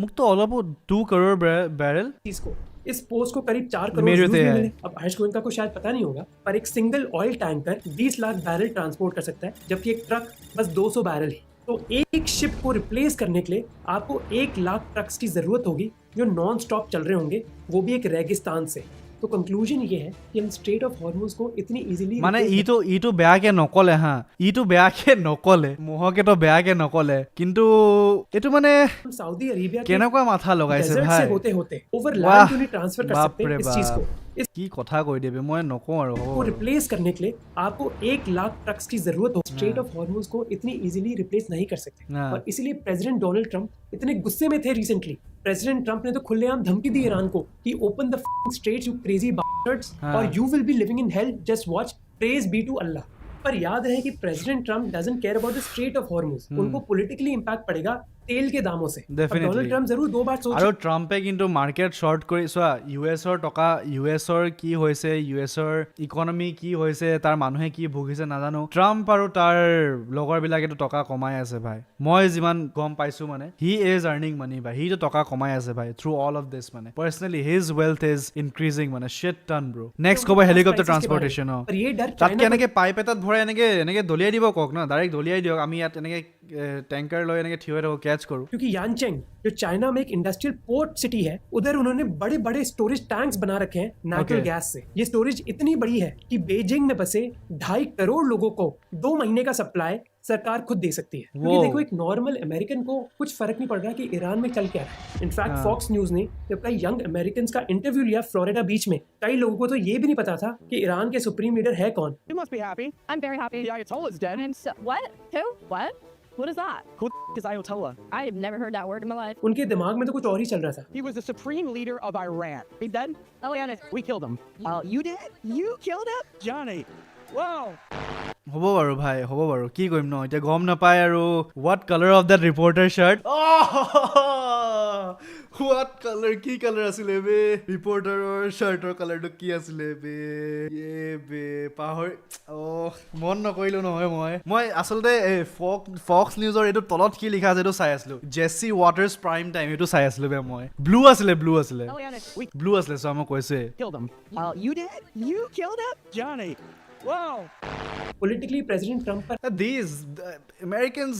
মোক তো অলপ 2 करोड़ बैरल चीज को। इस पोस्ट को करीब 4 करोड़ मेरे views तो भी है। मिले। अब हर्ष गोयनका को शायद पता नहीं होगा, पर एक single oil tanker 20 lakh barrel transport कर सकता है, जबकि एक ट्रक बस 200 बैरल ही। तो एक शिप को रिप्लेस करने के लिए आपको 1 लाख ट्रक्स की जरूरत होगी जो नॉन स्टॉप चल रहे होंगे, वो भी एक रेगिस्तान से। तो कंक्लूजन ये है कि हम स्ट्रेट ऑफ हॉर्मुज को इतनी इजीली মানে ইটো বেয়াকে নকলে হা, ইটো বেয়াকে নকলে, মোহকেতো বেয়াকে নকলে, কিন্তু এইটো মানে सऊदी अरेबिया के কেনেকুৱা মাথা লগাইছে डेजर्ट ভাই, से होते होते ओवर वाह, लैंड क्यों नहीं ट्रांसफर कर बाप सकते रे इस चीज को। কি কথা কৈ দিবি মই নকওঁ আৰু হ'ব को বাৰু। रिप्लेस करने के लिए आपको 1 लाख ट्रक्स की जरूरत हो। स्ट्रेट ऑफ हॉर्मुज को इतनी इजीली रिप्लेस नहीं कर सकते हाँ। और इसीलिए प्रेसिडेंट डोनाल्ड ट्रंप इतने गुस्से में थे रिसेंटली। प्रेसिडेंट ट्रंप ने तो खुलेआम धमकी दी ईरान को कि open the straits you crazy bastards हाँ। और you will be living in hell, just watch, praise be to Allah. पर याद रहे कि president Trump doesn't care about the strait of Hormuz. उनको पॉलिटिकली इंपैक्ट पड़ेगा तेल के दामों से। अब Definitely। डोनाल्ड ट्रंप जरूर 2 बार सोचे। আৰু ট্ৰাম্পে কিন্তু মাৰ্কেট শ্বৰ্ট কৰি চোৱা ইউএছৰ টকা ইউএছৰ কি হৈছে ইউএছৰ ইকনমি কি হৈছে তাৰ মানুহে কি ভুগিছে নাজানো ট্ৰাম্প আৰু তাৰ লগৰবিলাকেতো টকা কমাই আছে ভাই মই যিমান গম পাইছো মানে হি ইজ আৰ্নিং মানি ভাই হিটো টকা কমাই আছে ভাই থ্ৰু অল অফ দিছ মানে personally his wealth is increasing মানে শ্বিট টন ব্ৰো নেক্সট ক'ব হেলিকপ্টাৰ ট্ৰান্সপৰ্টেশ্যন पर ये डर তাত चाइना কেনেকে পাইপ এটাত ভৰাই এনেকে এনেকে দলিয়াই দিব কওক ন ডাইৰেক্ট দলিয়াই দিয়ক আমি ইয়াত এনেকে টেংকাৰ লৈ এনেকে থিয় হৈ থাকোঁ কেচ কৰোঁ क्योंकि यानचेंग जो चाइना में एक इंडस्ट्रियल पोर्ट सिटी है, उधर उन्होंने बड़े बड़े स्टोरेज टैंक्स बना रखे हैं नेचुरल Okay। गैस से। ये स्टोरेज इतनी बड़ी है कि बीजिंग में बसे 2.5 करोड़ लोगों को 2 महीने का सप्लाई सरकार खुद दे सकती है। क्योंकि वो। देखो एक नॉर्मल अमेरिकन को कुछ फर्क नहीं पड़ रहा कि ईरान में चल क्या रहा है। इनफैक्ट हाँ। फॉक्स न्यूज ने जब कई यंग अमेरिकन का इंटरव्यू लिया फ्लोरिडा बीच में, कई लोगों को तो ये भी नहीं पता था कि ईरान के सुप्रीम लीडर है कौन। You must be happy. I'm very happy. The Ayatollah's dead. I'm so what? Who? What? What is that? Who the is Ayatollah? I've never heard that word in my life. उनके दिमाग में तो कुछ और ही चल रहा था। He was the supreme leader of Iran. He dead? Oh yeah. We killed him. You did? You killed him? Johnny. Wow. হ'ব বাৰু ভাই হ'ব বাৰু কি কৰিম ন এতিয়া গম নাপায় আৰু what colour of that reporter shirt what colour কি কালাৰ আছিলে বে ৰিপৰ্টাৰৰ চাৰ্টৰ কালাৰটো কি আছিলে বে বে পাহৰি মন নকৰিলোঁ নহয় মই আচলতে ফক্স নিউজৰ এইটো তলত কি লিখা আছে এইটো চাই আছিলোঁ জেছি ৱাটাৰ্ছ প্ৰাইম টাইম এইটো চাই আছিলোঁ বে মই ব্লু আছিলে Oh yeah. ব্লু আছিলে চোৱা মই কৈছোৱে Killed him. You did? You killed him? Johnny. Wow. Politically president Trump पर These Americans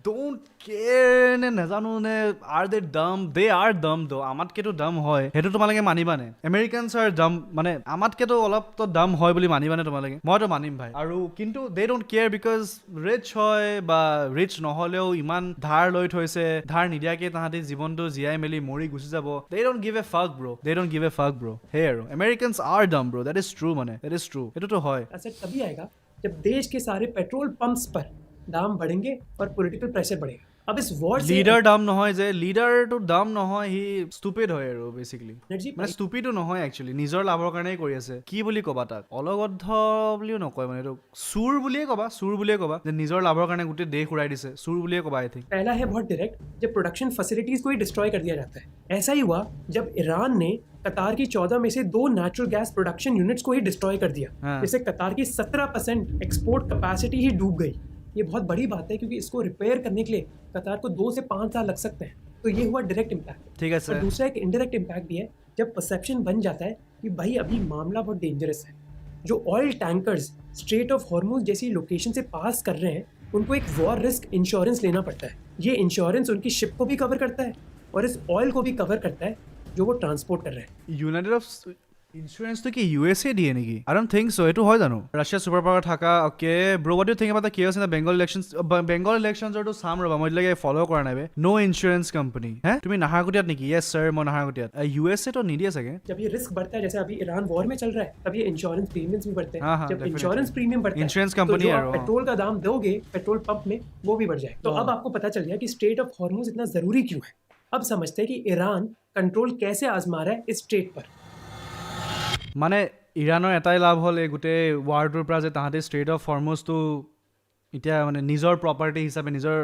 don't care নে নাজানো নে are they dumb? They are dumb though. আমাতকেতো dumb হয় সেইটো তোমালোকে মানিবানে Americans are dumb মানে আমাতকেতো অলপ তো dumb হয় বুলি মানিবানে তোমালোকে মইতো মানিম ভাই আৰু কিন্তু they don't care because rich হয় বা rich নহলেও ইমান ধাৰ লৈ থৈছে ধাৰ নিদিয়াকে তাহাঁতি জীৱনটো জীয়াই মেলি মৰি গুচি যাব they don't give a fuck bro they don't give a fuck bro hey আৰু Americans are dumb bro that is true মানে that is true এইটোতো হয় असर तभी आएगा जब देश के सारे पेट्रोल पंप्स पर दाम बढ़ेंगे और पॉलिटिकल प्रेशर बढ़ेगा। अब इस वॉर से লিডাৰ দাম নহয় যে লিডাৰটো দাম নহয় সি ষ্টুপিড হয় আৰু বেচিকলি এনাৰ্জি মানে ষ্টুপিডো নহয় একচুৱেলি নিজৰ লাভৰ কাৰণেই কৰি আছে কি বুলি ক'বা তাক অলগদ্ধ বুলিও নকয় মানে এইটো চুৰ বুলিয়ে ক'বা যে নিজৰ লাভৰ কাৰণে গোটেই দেশ উৰাই দিছে চুৰ বুলিয়ে ক'বা আই থিংক पहला है बहुत डायरेक्ट, जब प्रोडक्शन फैसिलिटीज को ही डिस्ट्रॉय कर दिया जाता है। ऐसा ही हुआ जब ईरान ने कतार की 14 में से 2 नेचुरल गैस प्रोडक्शन यूनिट्स को ही डिस्ट्रॉय कर दिया, हाँ। जिससे कतार की 17% एक्सपोर्ट कैपेसिटी ही डूब गई। ये बहुत बड़ी बात है क्योंकि इसको रिपेयर करने के लिए कतार को 2 से 5 साल लग सकते हैं। तो ये हुआ डायरेक्ट इम्पैक्ट। ঠিক আছে और दूसरा एक इनडायरेक्ट इम्पैक्ट भी है जब परसेप्शन बन जाता है कि भाई अभी मामला बहुत डेंजरस है। जो oil tankers straight of Hormuz जैसी लोकेशन से पास कर रहे हैं उनको एक वॉर रिस्क इंश्योरेंस लेना पड़ता है। ये इंश्योरेंस उनकी शिप को भी कवर करता है और इस ऑयल को भी कवर करता है जो वो ट्रांसपोर्ट कर रहे हैं। ইউনাইটেড অফ ইঞ্চুৰেঞ্চটো কি USA দিয়ে নেকি আই ডোন্ট থিংক চ' এইটো হয় জানো ৰাছিয়া ছুপাৰ পাৱাৰ থকা অ'কে ব্ৰ' what do you think about the chaos in the Bengal ইলেকশ্যনছৰটো চাম ৰ'বা মই এতিয়ালৈকে ফ'ল' কৰা নাই বে ন' ইঞ্চুৰেঞ্চ কোম্পানী হে তুমি নাহাৰকটীয়াত নেকি য়েছ ছাৰ মই নাহাৰকটীয়াত USA তো নিদিয়ে চাগে जब ये रिस्क बढ़ता है जैसे अभी ईरान वॉर में चल रहा है तब ये इंश्योरेंस प्रीमियम्स भी बढ़ते हाँ, हैं। हाँ, जब definitely। इंश्योरेंस प्रीमियम बढ़ता है Insurance तो company जो है आप वो। पेट्रोल का दाम दोगे पेट्रोल पंप में वो भी बढ़ जाएगा। तो हाँ। अब आपको पता चल गया कि स्ट्रेट ऑफ हॉर्मुज इतना जरूरी क्यों है। अब समझते हैं कि ईरान कंट्रोल कैसे आजमा रहा है इस स्ट्रेट पर। মানে ইৰাণৰ এটাই লাভ হ'ল এই গোটেই ৱাৰটোৰ পৰা যে তাহাঁতে ষ্ট্ৰেট অফ হৰমুজটো এতিয়া মানে নিজৰ প্ৰপাৰ্টি হিচাপে নিজৰ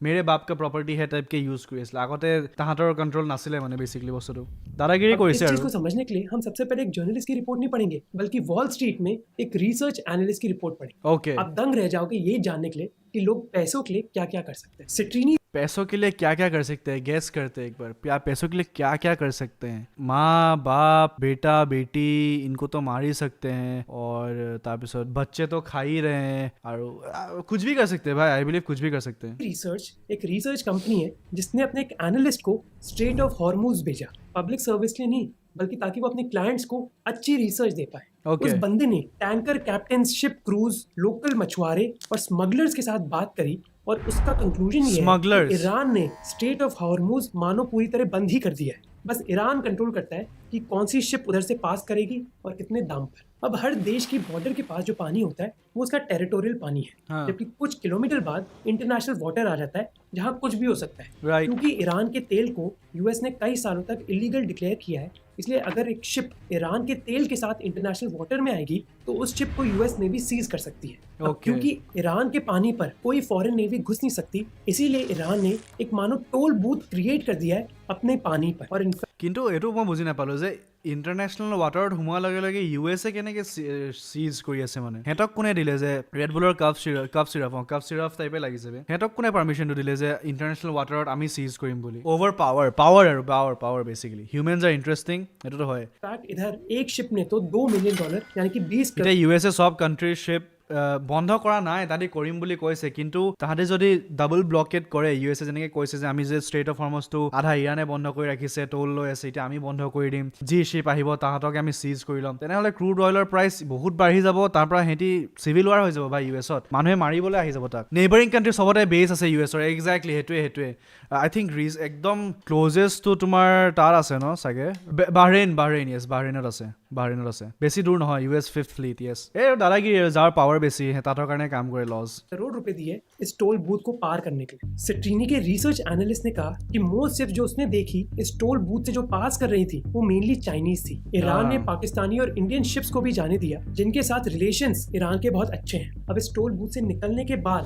মেৰে বাপ কা প্ৰপাৰ্টি হে টাইপকে ইউজ কৰি আছিলে আগতে তাহাঁতৰ কণ্ট্ৰল নাছিলে মানে বেচিকলি বস্তুটো দাদাগিৰি अब इस কৰিছে चीज আৰু को समझने के लिए हम सबसे पहले एक जर्नलिस्ट की रिपोर्ट नहीं पढ़ेंगे बल्कि वॉल स्ट्रीट में एक रिसर्च एनालिस्ट की रिपोर्ट पढ़ेंगे। ओके आप दंग रह जाओगे ये जानने के लिए कि लोग पैसों के लिए क्या क्या कर सकते हैं। सिट्रीनी पैसों के लिए क्या क्या कर सकते हैं गैस करते हैं एक बार आप पैसों के लिए क्या क्या कर सकते हैं माँ बाप बेटा बेटी इनको तो मार ही सकते हैं और तारपिছত बच्चे तो खा ही रहे हैं और कुछ भी कर सकते हैं भाई आई बिलीव कुछ भी कर सकते हैं रिसर्च एक रिसर्च कंपनी है जिसने अपने एक एनालिस्ट को स्ट्रेट ऑफ हॉर्मुज भेजा, पब्लिक सर्विस के लिए नहीं बल्कि ताकि वो अपने क्लाइंट्स को अच्छी रिसर्च दे पाए। Okay। उस बंदे ने tanker captain, ship cruise, local मछुआरे और स्मगलर्स के साथ बात करी और उसका कंक्लूजन ये है Smugglers। कि ईरान ने स्ट्रेट ऑफ हॉर्मुज मानो पूरी तरह बंद ही कर दिया है। बस ईरान कंट्रोल करता है कि कौन सी शिप उधर से पास करेगी और कितने दाम पर। अब हर देश की बॉर्डर के पास जो पानी होता है वो उसका टेरिटोरियल पानी है, हाँ। जबकि कुछ किलोमीटर बाद इंटरनेशनल वाटर आ जाता है जहां कुछ भी हो सकता है। Right. क्योंकि ईरान के तेल को यूएस ने कई सालों तक इलीगल डिक्लेयर किया है, इसलिए अगर एक शिप ईरान के तेल के साथ इंटरनेशनल वाटर में आएगी तो उस शिप को यूएस नेवी सीज कर सकती है। अब Okay. क्योंकि ईरान के पानी पर कोई फॉरेन नेवी घुस नहीं सकती, इसीलिए ईरान ने एक मानो टोल बूथ क्रिएट कर दिया है अपने पानी पर। और কিন্তু এইটো মই বুজি নাপালো যে ইণ্টাৰনেশ্যনেল ৱাটাৰত সোমোৱাৰ লগে লগে ইউ এছ এ কেনেকৈ চিজ কৰি আছে মানে সিহঁতক কোনে দিলে যে ৰেড বুলৰ কাপ চিৰাপ টাইপে লাগিছে সিহঁতক কোনে পাৰ্মিশ্যনটো দিলে যে ইণ্টাৰনেশ্যনেল ৱাটাৰত আমি চিজ কৰিম বুলি অভাৰ পাৱাৰ বেচিকেলি হিউমেনছ আৰ ইণ্টাৰেষ্টিং এইটোতো হয় इनफैक्ट इधर एक शिप ने तो $2 मिलियन यानी कि 20 এতিয়া ইউ এছ এ চব কাণ্ট্ৰিৰ শ্বিপ বন্ধ কৰা নাই, তাহাঁতি কৰিম বুলি কৈছে, কিন্তু তাহাঁতি যদি ডাবল ব্লকেট কৰে, ইউ এছ এ যেনেকৈ কৈছে যে আমি যে ষ্ট্ৰেইট অফ হৰমুজটো আধা ইৰাণে বন্ধ কৰি ৰাখিছে, টোল লৈ আছে, এতিয়া আমি বন্ধ কৰি দিম, যি শ্বিপ আহিব তাহাঁতক আমি চিজ কৰি ল'ম, তেনেহ'লে ক্ৰুড অইলৰ প্ৰাইচ বহুত বাঢ়ি যাব, তাৰ পৰা সিহঁতি চিভিল ৱাৰ হৈ যাব বা ইউ এছত মানুহে মাৰিবলৈ আহি যাব তাক। নেইবাৰিং কাণ্ট্ৰি চবতে বেছ আছে ইউ এছৰ, এক্সেক্টলি সেইটোৱে আই থিংক একদম ক্ল'জেষ্টটো তোমাৰ তাৰ আছে ন চাগে বাহৰেইনত আছে, বেছি দূৰ নহয় U S fifth fleet. Yes এই দাদাগিৰি যাৰ পাৱাৰ বেছি তাহাঁতৰ কাৰণে কাম কৰে লজ। करोड़ रुपए दिए इस टोल बूथ को पार करने के लिए। सिट्रीनी के रिसर्च एनालिस्ट ने कहा कि मोस्ट शिप जो उसने देखी इस टोल बूथ से जो पास कर रही थी वो मेनली चाइनीज थी। ईरान ने पाकिस्तानी और इंडियन शिप्स को भी जाने दिया जिनके साथ रिलेशंस ईरान के बहुत अच्छे हैं। अब इस टोल बूथ से निकलने के बाद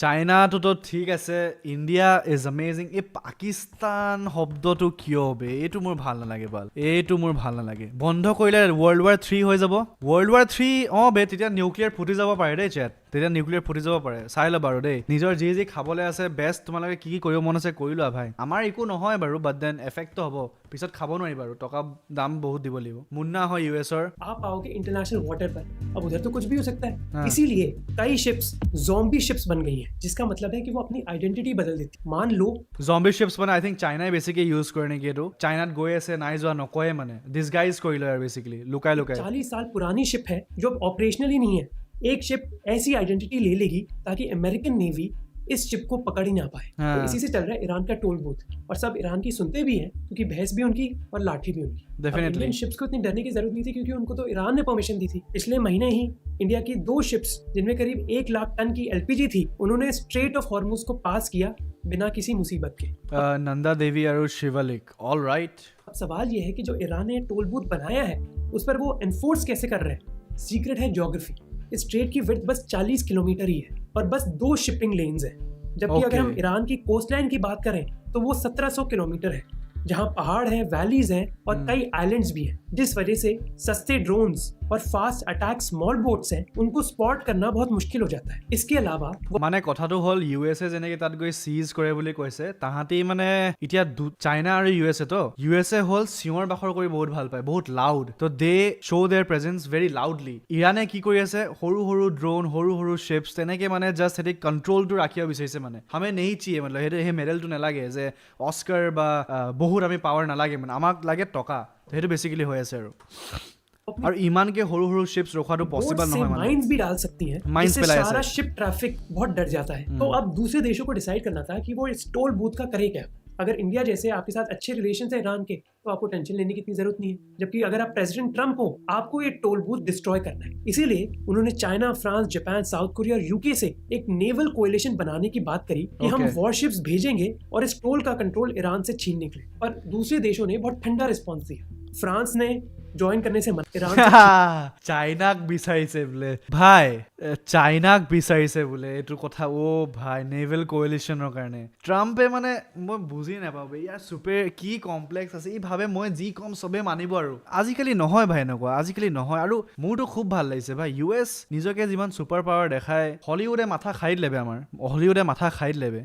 চাইনাটোতো ঠিক আছে, ইণ্ডিয়া ইজ আমেজিং, এই পাকিস্তান শব্দটো কিয় বে, এইটো মোৰ ভাল নালাগে। বন্ধ কৰিলে ৱৰ্ল্ড ৱাৰ 3 হৈ যাব। ৱৰ্ল্ড ৱাৰ 3 বে তেতিয়া নিউক্লিয়াৰ ফুটি যাব পাৰে দেই চেট, চাই ল'বা আৰু দেই। নিজৰ যি খাবলৈ আছে বেষ্ট, তোমালোকে কি কৰিব মন আছে কৰি লোৱা ভাই। আমাৰ একো নহয় বাৰু, বাট দেন এফেক্টটো হ'ব, পিছত খাব নোৱাৰি বাৰু, টকা দাম বহুত দিব লাগিব। মুন্না হয় ইউ এছৰ। आप आओगे इंटरनेशनल वाटर पर, अब उधर तो कुछ भी हो सकता है। इसीलिए कई शिप्स ज़ॉम्बी शिप्स बन गई हैं, जिसका मतलब है कि वो अपनी आइडेंटिटी बदल देती। मान लो জম্বি চিপছ মানে আই থিংক চাইনাই বেছিকৈ ইউজ কৰে নেকি এইটো। চাইনাত গৈ আছে, নাই যোৱা নকয়ে, মানে ডিছগাইজ কৰি লয় আৰু বেছিকেলি লুকাই 40 साल पुरानी शिप है जो अब ऑपरेशनल ही नहीं है। एक शिप ऐसी आइडेंटिटी ले लेगी ताकि अमेरिकन नेवी इस शिप को पकड़ ही ना पाए। हाँ। तो इसी से चल रहा है ईरान का टोल बूथ, और सब ईरान की सुनते भी हैं क्योंकि भैंस भी उनकी और लाठी भी उनकी। अब Definitely. इंडियन शिप्स को इतनी डरने की जरूरत नहीं थी क्योंकि उनको तो ईरान ने परमिशन दी थी। पिछले महीने ही इंडिया की 2 शिप्स जिनमें करीब 1 लाख टन की एलपीजी थी, उन्होंने स्ट्रेट ऑफ हॉर्मुज को पास किया बिना किसी मुसीबत के। নন্দা দেৱী আৰু শিৱালিক, অল ৰাইট। अब सवाल यह है कि जो ईरान ने टोल बूथ बनाया है उस पर वो एनफोर्स कैसे कर रहे हैं। सीक्रेट है ज्योग्राफी। इस स्ट्रेट की विड्थ बस 40 किलोमीटर ही है और बस 2 शिपिंग लेन्स हैं, जबकि Okay. अगर हम ईरान की कोस्टलाइन की बात करें तो वो 1700 किलोमीटर है, जहां पहाड़ हैं, वैलीज हैं और कई आइलैंड्स भी हैं, जिस वजह से सस्ते ड्रोन्स और फास्ट अटैक स्मॉल बोट्स हैं उनको स्पॉट करना बहुत मुश्किल हो जाता है। इसके अलावा মানে কথাটো হ'ল ইউ এছ এ যেনেকৈ তাত গৈ চিজ কৰে বুলি কৈছে, তাহাঁতি মানে এতিয়া চাইনা আৰু ইউ এছ এ হ'ল চিঞৰ বাখৰ কৰি বহুত ভাল পায়, বহুত লাউড, তো they show' their presence very loudly. ইৰাণে কি কৰি আছে, সৰু সৰু ড্ৰোন, সৰু সৰু শ্বিপছ, তেনেকৈ মানে জাষ্ট সিহঁতি কণ্ট্ৰলটো ৰাখিব বিচাৰিছে। মানে আমি নেহি চিয়ে, মানে সেই মেডেলটো নালাগে যে অস্কাৰ বা বহুত আমি পাৱাৰ নালাগে, মানে আমাক লাগে টকা, সেইটো বেছিকেলি হৈ আছে আৰু ইমানকে সৰু সৰু শিপছ ৰখাটো बोट পচিবল से নহয় মানে। माइंस भी डाल सकती हैं, Mines जिससे फैलाया सारा से। शिप ट्रैफिक बहुत डर जाता है। तो अब दूसरे देशों को डिसाइड करना था कि वो इस टोल बूथ का करे क्या। अगर इंडिया जैसे आपके साथ अच्छे रिलेशन है ईरान के, तो आपको टेंशन लेने की इतनी जरूरत नहीं है, जबकि अगर आप प्रेसिडेंट ट्रंप हो, आपको ये टोल बूथ डिस्ट्रॉय करना है। इसीलिए उन्होंने China, France, Japan, south Korea और यूके से एक नेवल कोएलिशन बनाने की बात करी कि हम Okay. वॉरशिप्स भेजेंगे और इस टोल का कंट्रोल ईरान से छीनने के लिए। पर दूसरे देशों ने बहुत ठंडा रिस्पॉन्स दिया। फ्रांस ने ज्वाइन करने से मना, ईरान से চাইনাক বিচাৰিছে বোলে ভাই, চাইনাক বিচাৰিছে বোলে এইটো কথা। ভাই নেভেল কোৱেলিশ্যনৰ কাৰণে ট্ৰাম্পে মানে মই বুজি নাপাওঁ বে, ইয়াৰ চুপে কি কমপ্লেক্স আছে, ই ভাবে মই যি কম চবে মানিব। আৰু আজিকালি নহয় ভাই, এনেকুৱা আজিকালি নহয়। আৰু মোৰতো খুব ভাল লাগিছে ভাই, ইউ এছ নিজকে যিমান ছুপাৰ পাৱাৰ দেখায়, হলিউডে মাথা খাই দিলে আমাৰ,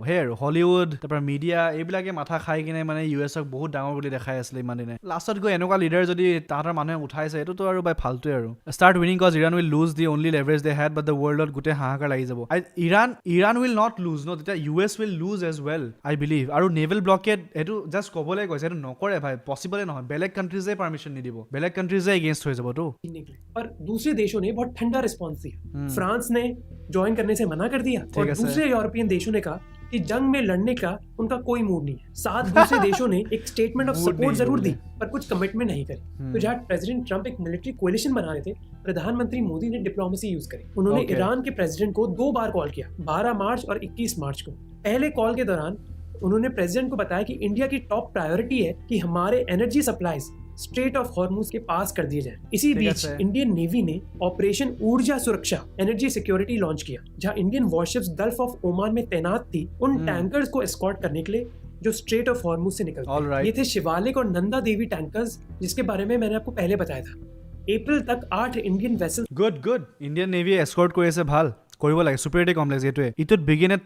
সেই আৰু হলিউড, তাৰপৰা মিডিয়া এইবিলাকে মাথা খাই কিনে মানে ইউ এছক বহুত ডাঙৰ বুলি দেখাই আছিলে ইমান দিনে। লাষ্টত গৈ এনেকুৱা লিডাৰ যদি তাহাঁতৰ মানুহে উঠাইছে, এইটোতো আৰু বাই ফাল্টুৱে আৰু। Start winning cause Iran will lose the only leverage they had, but the ৱৰ্ল্ডত গোটেই হাহাকাৰ লাগি যাব। ইৰাণ উইল নট লুজ ন, তেতিয়া U S will lose age well I believe. আৰু নেভেল ব্লকেট এইটো জাষ্ট ক'বলৈ কৈছে, এইটো নকৰে ভাই, পচিবলে নহয়। বেলেগ কাণ্ট্ৰিজে পাৰ্মিশ্যন নিদিব, বেলেগ কাণ্ট্ৰিজে এগেইনষ্ট হৈ যাবতো। छीनने के लिए। पर दूसरे देशों ने बहुत ठंडा रिस्पॉन्स दिया। फ्रांस ने ज्वाइन करने से मना कर दिया और है, सर। दूसरे यूरोपियन देशों ने कहा कि जंग में लड़ने का उनका कोई मूड नहीं है। 7 दूसरे देशों ने एक स्टेटमेंट ऑफ Mood नहीं सपोर्ट जरूर बोले। दी, पर कुछ कमिटमेंट नहीं करी। तो जहाँ प्रेसिडेंट ट्रंप एक मिलिट्री कोलिशन बना रहे थे, प्रधानमंत्री मोदी ने डिप्लोमेसी यूज करी। उन्होंने Okay. ईरान के प्रेसिडेंट को 2 बार कॉल किया, 12 मार्च और 21 मार्च को। पहले कॉल के दौरान उन्होंने प्रेसिडेंट को बताया कि इंडिया की टॉप प्रायोरिटी है कि हमारे energy supplies straight of Hormuz के पास कर दिए जाएं। इसी ठीक है बीच सर। इंडियन नेवी ने ऑपरेशन ऊर्जा सुरक्षा एनर्जी सिक्योरिटी लॉन्च किया, जहां Indian warships gulf of Oman में तैनात थी उन टैंकर्स को एस्कॉर्ट करने के लिए जो स्ट्रेट ऑफ हॉर्मुज से निकलते All हैं। right. ये थे शिवालिक और नंदा देवी टैंकर्स, जिसके बारे में मैंने आपको पहले बताया था। अप्रैल तक 8 इंडियन वेसल গুড ইণ্ডিয়ান নেভিয়ে এস্কৰ্ট কৰি আছে ভাল কৰিব লাগে ছুপাৰিটি কমপ্লেক্স এইটোৱে ইটোত begin at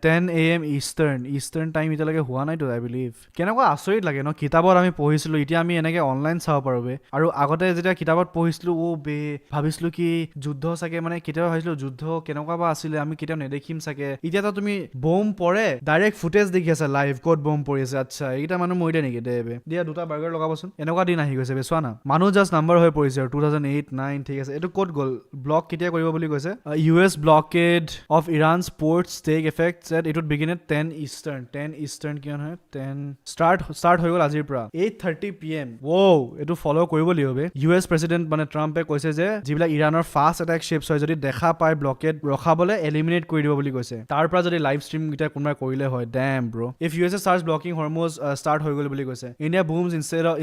10 AM eastern time এতিয়ালৈকে হোৱা নাইতো আই বিলিভ কেনেকুৱা আচৰিত লাগে ন কিতাপত আমি পঢ়িছিলোঁ এতিয়া আমি এনেকৈ অনলাইন চাব পাৰোঁ বে আৰু আগতে যেতিয়া কিতাপত পঢ়িছিলোঁ বে ভাবিছিলোঁ কি যুদ্ধ চাগে মানে কেতিয়াবা ভাবিছিলোঁ যুদ্ধ কেনেকুৱা বা আছিলে আমি কেতিয়াও নেদেখিম চাগে এতিয়াতো তুমি বম পৰে ডাইৰেক্ট ফুটেজ দেখি আছা লাইভ ক'ত বম পৰি আছে আচ্ছা এইকেইটা মানুহ মৰিলে নেকি দে বে দিয়া দুটা বাৰ্গাৰ লগাবচোন এনেকুৱা দিন আহি গৈছে বে চোৱা না মানুহ জাষ্ট নাম্বাৰ হৈ পৰিছে আৰু 2008-9 ঠিক আছে এইটো ক'ত গ'ল ব্লক কেতিয়া কৰিব বুলি কৈছে US blockade of Iran's ports take effect said it would begin at 10 Eastern কিমান হয় 10 start হৈ গ'ল আজিৰ পৰা 8:30 PM wow এইটো ফলো কৰিব লাগিব বে US প্ৰেসিডেন্ট মানে ট্ৰাম্পে কৈছে যে যিবিলাক ইৰানৰ ফাষ্ট এটাক শিপছ হয় যদি দেখা পায় ব্লকেড ৰখাবলৈ এলিমিনেট কৰি দিব বুলি কৈছে তাৰ পৰা যদি লাইভ ষ্ট্ৰীম গিটা কোনোবাই কৰিলে হয় damn bro if USA starts blocking Hormuz start হৈ গ'ল বুলি কৈছে India booms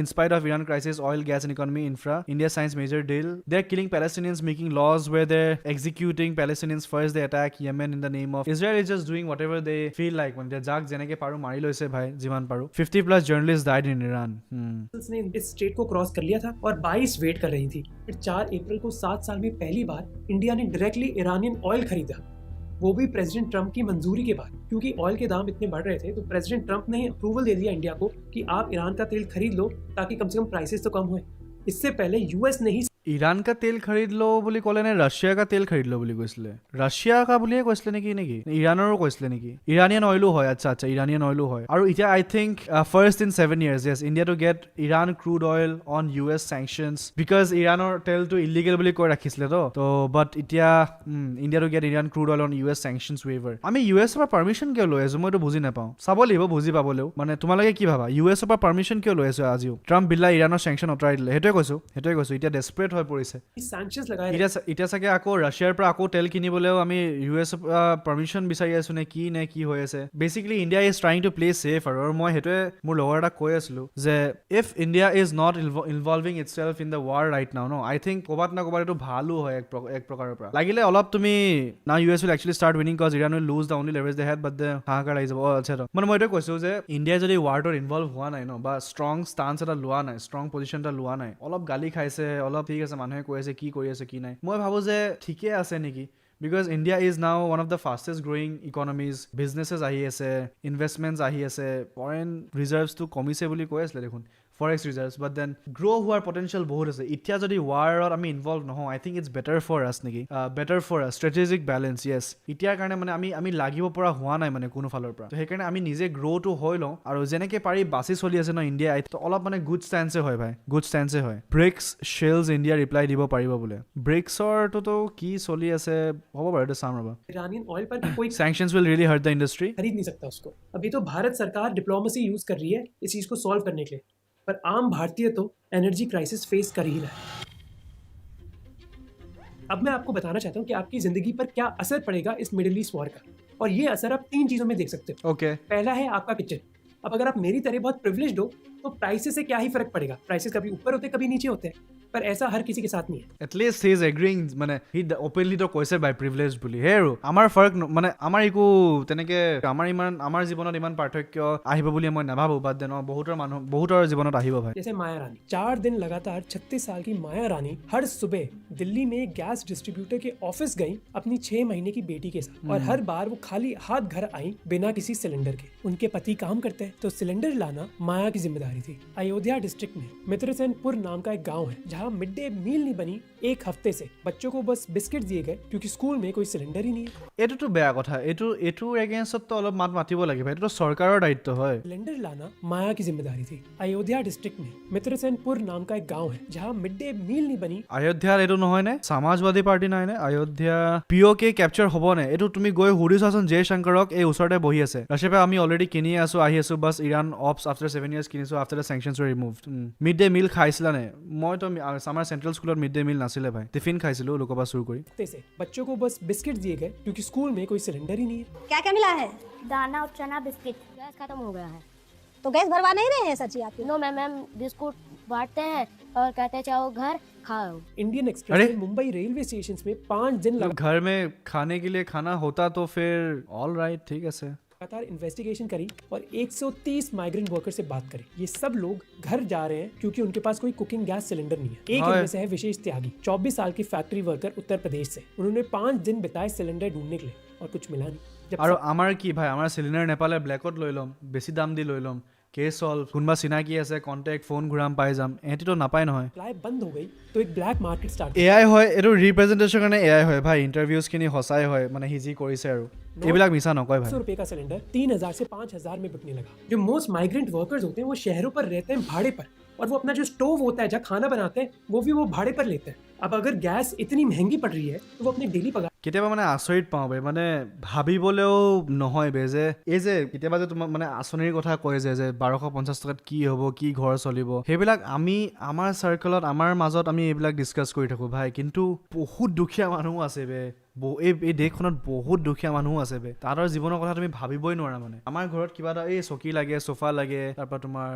in spite of Iran crisis oil gas and economy infra India signs major deal they're killing Palestinians making laws where they're executing Palestinians first they attack Yemen in the name of Israel is just doing whatever they feel like when they जाग जेनेके पारो मारी লৈছে भाई जीवन पारो 50+ journalists died in Iran ने इस स्टेट को क्रॉस कर लिया था और 22 वेट कर रही थी। फिर 4 अप्रैल को 7 साल में पहली बार इंडिया ने डायरेक्टली ईरानियन ऑयल खरीदा, वो भी प्रेसिडेंट ट्रंप की मंजूरी के बाद। क्योंकि ऑयल के दाम इतने बढ़ रहे थे तो प्रेसिडेंट ट्रंप ने अप्रूवल दे दिया इंडिया को कि आप ईरान का तेल खरीद लो ताकि कम से कम प्राइसेस तो कम हुए। इससे पहले यूएस ने ही ইৰাণ কা তেল খৰিদ লো বুলি ক'লে নে ৰাছিয়া কা তেল খৰিদ লো বুলি কৈছিলে ৰাছিয়া কা বুলিয়ে কৈছিলে নেকি ইৰাণৰো কৈছিলে নেকি ইৰানিয়ান অইলো হয় আচ্ছা ইৰানিয়ান অইলো হয় আৰু এতিয়া I think first in 7 years yes India to get Iran crude oil on US sanctions because ইৰাণৰ তেলটো ইলিগেল বুলি কৈ ৰাখিছিলে তো বাট এতিয়া India to get Iran crude oil on US sanctions waiver আমি US পৰা পাৰমিশন কিয় লৈ আছো মইতো বুজি নাপাওঁ চাব লাগিব বুজি পাবলেও মানে তোমালোকে কি ভাবা US পৰা পাৰমিশন কিয় লৈ আছো আজিও ট্ৰাম্প বিল্লা ইৰাণৰ sanction আঁতৰাই দিলে সেইটোৱে কৈছো এতিয়া ডেসপাৰেট হৈ পৰিছে सैंक्शंस लगाए এতিয়া চাগে আকৌ ৰাছিয়াৰ পৰা আকৌ তেল কিনিবলৈও আমি US পাৰমিশন বিচাৰি আছো নে কি হৈ আছে basically India is trying to play safe আৰু মই হেতুৱে মোৰ লগৰ এটা কৈ আছিলো যে if India is not involving itself in the war right now no I think ক'বাত না ক'বাত এইটো ভালো হয় এক প্ৰকাৰৰ পৰা লাগিলে অলপ তুমি নাও US will actually start winning because Iran will lose the only leverage they had but the হাহাকাৰ লাগি যাব আচ্ছা মানে মই এইটো কৈছো যে ইণ্ডিয়া যদি ৱাৰটোত ইনভলভ হোৱা নাই ন বা ষ্ট্ৰং ষ্টান্স এটা লোৱা নাই ষ্ট্ৰং পজিশ্যন এটা লোৱা নাই অলপ গালি খাইছে অলপ ঠিক আছে মানুহে কৈ আছে কি কৰি আছে কি নাই মই ভাবো যে ঠিকে আছে নেকি because India is now one of the fastest growing economies businesses ahi ase investments ahi ase foreign reserves to komise boli koi asle dekhun forex reserves but then grow hoar potential bahut ase itya jodi war or ami involved no I think it's better for us neki better for us strategic balance yes itya karone mane ami lagibo pora hua nai mane kono falor pora to he karone ami nije grow to hoi lo aru jeneke pari basi choli ase no India to olop mane good stance hoy bhai good stance hoy BRICS shells India reply dibo paribo bole BRICS or to ki choli ase hobo bare to sam raba Iranian oil पर कोई sanctions will really hurt the industry खरीद नहीं सकता उसको। अभी तो भारत सरकार डिप्लोमेसी यूज कर रही है इस चीज को सॉल्व करने के लिए, पर आम भारतीय तो एनर्जी क्राइसिस फेस कर ही रहा है। अब मैं आपको बताना चाहता हूँ कि आपकी जिंदगी पर क्या असर पड़ेगा इस मिडिल ईस्ट वॉर का, और ये असर आप 3 चीजों में देख सकते हो। okay पहला है आपका किचन। अब अगर आप मेरी तरह बहुत प्रिविलेज्ड हो तो प्राइसेस से क्या ही फर्क पड़ेगा, प्राइसेस कभी ऊपर होते कभी नीचे होते हैं, पर ऐसा हर किसी के साथ नहीं है। at least he is agreeing মানে he openly to কৈছে by privilege বুলি হেৰো আমাৰ ফৰক মানে আমাৰ ইকো তেনেকে আমাৰ জীৱনত ইমান পাৰ্থক্য আহিব বুলি মই নাভাবো বাদ দেন বহুতৰ জীৱনত আহিব ভাই जैसे माया रानी 4 दिन लगातार 36 साल की माया रानी हर सुबह दिल्ली में गैस डिस्ट्रीब्यूटर के ऑफिस गई अपनी 6 महीने की बेटी के साथ, और हर बार वो खाली हाथ घर आई बिना किसी सिलेंडर के। उनके पति काम करते हैं तो सिलेंडर लाना माया की जिम्मेदारी थी। अयोध्या डिस्ट्रिक्ट में मित्रसेनपुर नाम का एक गाँव है जहाँ जहां मिड डे मील नहीं बनी एक हफ्ते से, बच्चों को बस बिस्किट दिए गए क्योंकि स्कूल में कोई सिलेंडर ही नहीं है। এইটোতো বেয়া কথা, এইটোৰ এগেইনষ্টতো অলপ মাত মাতিব লাগিব, এইটোতো চৰকাৰৰ দায়িত্ব হয়। सिलेंडर लाना माया की जिम्मेदारी थी। अयोध्या डिस्ट्रिक्ट में मित्रसेनपुर नाम का एक गांव है जहां मिड डे मील नहीं बनी। অযোধ্যাৰ এইটো নহয় নে? সমাজবাদী পাৰ্টি নাই নে? অযোধ্যা পিঅ'কে কেপচাৰ হ'ব নে? এইটো তুমি গৈ সুধি চোৱাচোন জে শংকৰক, এই ওচৰতে বহি আছে। ৰাশেপে আমি অলৰেডি কিনি আছো, আহি আছো, বাছ ইৰাণ অপছ আফটাৰ 7 years কিনিছো, after the sanctions were removed. Mid day meal খাইছিলা নে? মইতো আমাৰ চেণ্ট্ৰেল স্কুলত মিড ডে মিল নাছিলে ভাই, টিফিন খাইছিলো লোকৰ পৰা চুৰ কৰি। हफ्ते से बच्चों को बस बिस्किट दिए गए क्योंकि स्कूल में कोई सिलेंडर ही नहीं है। क्या क्या मिला है? दाना और चना बिस्किट। गैस खत्म हो गया है। तो गैस भरवा नहीं रहे हैं सची आपके? नो मैम, मैम बिस्कुट बांटते हैं और कहते हैं चाहो घर खाओ। इंडियन एक्सप्रेस अरे! ने मुंबई रेलवे स्टेशन में 5 दिन जब घर में खाने के लिए खाना होता तो फिर ऑल राइट, ठीक है सर। लगातार इन्वेस्टिगेशन करी और 130 माइग्रेंट वर्कर से बात करी। ये सब लोग घर जा रहे हैं क्योंकि उनके पास कोई कुकिंग गैस सिलेंडर नहीं है। एक हाय। इनमें से है विशेष त्यागी, 24 साल की फैक्ट्री वर्कर उत्तर प्रदेश से। उन्होंने 5 दिन बिताए सिलेंडर ढूंढने के लिए और कुछ मिला नहीं। जब আৰু আমাৰ কি ভাই, আমাৰ চিলিণ্ডাৰ নেপালে ব্লেকত লৈ ল'ম, বেছি দাম দি লৈ ল'ম, কেছ সলভ, কোনোবা চিনাকি আছে কণ্টেক্ট, ফোন ঘূৰাম পাই যাম, এহেঁতিতো নাপায় নহয়। सप्लाई बंद हो गई तो एक ब्लैक मार्केट स्टार्ट। এআই হয়, এইটো ৰিপ্ৰেজেণ্টেশ্যন কাৰণে এআই হয় ভাই, ইণ্টাৰভিউজখিনি সঁচাই হয়, মানে সি যি কৰিছে আৰু এইবিলাক মিছা নকয় ভাই। 100 रुपए का सिलेंडर 3000 से 5000 में बिकने लगा। जो मोस्ट माइग्रेंट वर्कर्स होते हैं वो शहरों पर रहते हैं भाड़े पर, और वो अपना जो स्टोव होता है जहाँ खाना बनाते हैं वो भी वो भाड़े पर लेते हैं। अब अगर गैस इतनी महंगी पड़ रही है तो वो अपने डेली पगार কেতিয়াবা মানে আচৰিত পাওঁ বে, মানে ভাবিবলৈও নহয় বে, যে এই যে কেতিয়াবা যে তোমাক মানে আঁচনিৰ কথা কয় যে 1250 টকাত কি হ'ব, কি ঘৰ চলিব, সেইবিলাক আমি আমাৰ চাৰ্কলত, আমাৰ মাজত আমি এইবিলাক ডিছকাছ কৰি থাকোঁ ভাই, কিন্তু বহুত দুখীয়া মানুহো আছে বে, এই দেশখনত বহুত দুখীয়া মানুহো আছে বে, তাহাঁতৰ জীৱনৰ কথা তুমি ভাবিবই নোৱাৰা। মানে আমাৰ ঘৰত কিবা এটা এই চকী লাগে, চোফা লাগে, তাৰপৰা তোমাৰ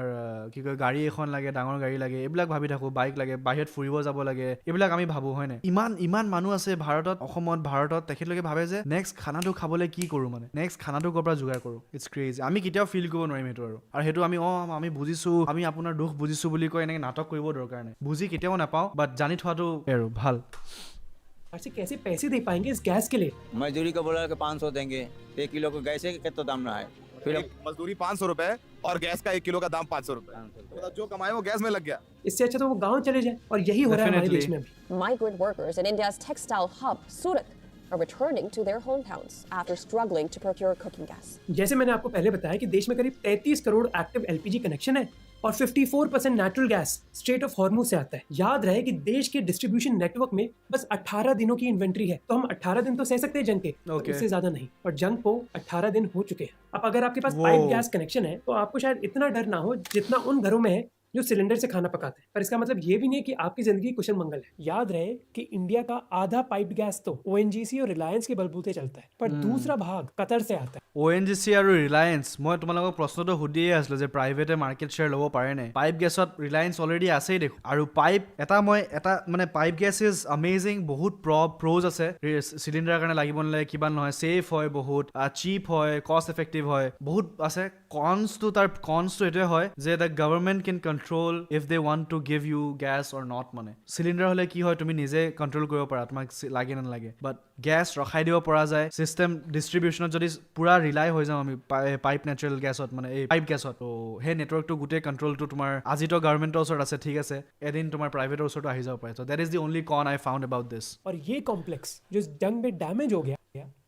কি কয় গাড়ী এখন লাগে, ডাঙৰ গাড়ী লাগে, এইবিলাক ভাবি থাকোঁ, বাইক লাগে, বাহিৰত ফুৰিব যাব লাগে, এইবিলাক আমি ভাবোঁ হয় নাই? ইমান মানুহ আছে ভাৰতত, অসমত, ভাৰতত, তেখেতলোকে ভাবে যে নেক্সট খানাটো খাবলৈ কি কৰোঁ, মানে নেক্সট খানাটো ক'ৰ পৰা যোগাৰ কৰোঁ। It's crazy. আমি কেতিয়াও ফিল কৰিব নোৱাৰিম সেইটো, আৰু সেইটো আমি বুজিছোঁ, আমি আপোনাৰ দুখ বুজিছোঁ বুলি কৈ এনেকৈ নাটক কৰিব দৰকাৰ নাই। বুজি কেতিয়াও নাপাওঁ, বাট জানি থোৱাটো আৰু ভাল। से कैसे पैसे दे पाएंगे इस गैस के लिए? मजदूरी का बोला कि 500 देंगे, 1 किलो को गैस है कितना दाम रहा है, फिर मजदूरी 500 रुपए और गैस का 1 किलो का दाम 500 रुपए, मतलब जो कमाए वो गैस में लग गया। इससे अच्छा तो वो गांव चले जाए, और यही हो रहा है हमारे देश में अभी। Migrant workers in India's textile hub, Surat, are returning to their hometowns after struggling to procure cooking gas. जैसे मैंने आपको पहले बताया कि देश में करीब 33 करोड़ एक्टिव एलपीजी कनेक्शन है और 54% natural gas straight of Hormuz से आता है। याद रहे कि देश के डिस्ट्रीब्यूशन नेटवर्क में बस 18 दिनों की इन्वेंट्री है, तो हम 18 दिन तो सह सकते हैं जंग के, Okay. इससे ज्यादा नहीं। और जंग को 18 दिन हो चुके हैं। अब अगर आपके पास Wow. पाइप गैस कनेक्शन है तो आपको शायद इतना डर ना हो जितना उन घरों में है जो सिलेंडर से खाना पकाते हैं। पर इसका मतलब ये भी नहीं कि आपकी जिंदगी कुशल मंगल है। याद रहे कि इंडिया का आधा पाइप गैस तो ओएनजीसी और रिलायंस के बलबूते चलता है, पर दूसरा भाग कतर से आता है। ONGC আৰু ৰিলায়েন্স, মই তোমালোকক প্ৰশ্নটো সুধিয়ে আছিলোঁ যে প্ৰাইভেটে মাৰ্কেট শ্বেয়াৰ ল'ব পাৰে নে? পাইপ গেছত ৰিলায়েন্স অলৰেডি আছেই দেখোঁ, আৰু পাইপ এটা মানে পাইপ গেছ ইজ আমেজিং, বহুত প্ৰ'জ আছে, চিলিণ্ডাৰৰ কাৰণে লাগিব নালাগে, কিবা নহয়, ছেফ হয়, বহুত চিপ হয়, কষ্ট এফেক্টিভ হয়, বহুত আছে। কনছটো এইটোৱে হয় যে the government can control if they want to give you gas or not. মানে চিলিণ্ডাৰ হ'লে কি হয়, তুমি নিজে কণ্ট্ৰল কৰিব পাৰা তোমাক লাগে নে নালাগে, বাট গেছ ৰখাই দিব পৰা যায়। চিষ্টেম ডিষ্ট্ৰিবিউশ্যনত যদি পুৰা ৰিলাই হৈ যাওঁ আমি পাইপ নেচাৰেল গেছত, মানে এই পাইপ গেছত, তো সেই নেটৱৰ্কটো গোটেই কণ্ট্ৰলটো তোমাৰ আজিতো গভৰ্ণমেণ্টৰ ওচৰত আছে, ঠিক আছে, এদিন তোমাৰ প্ৰাইভেটৰ ওচৰতো আহি যাব পাৰে। চ' দেট ইজ দি অনলি কন आई फाउंड अबाउट दिस। और ये कॉम्प्लेक्स जो इस जंग में डैमेज हो गया,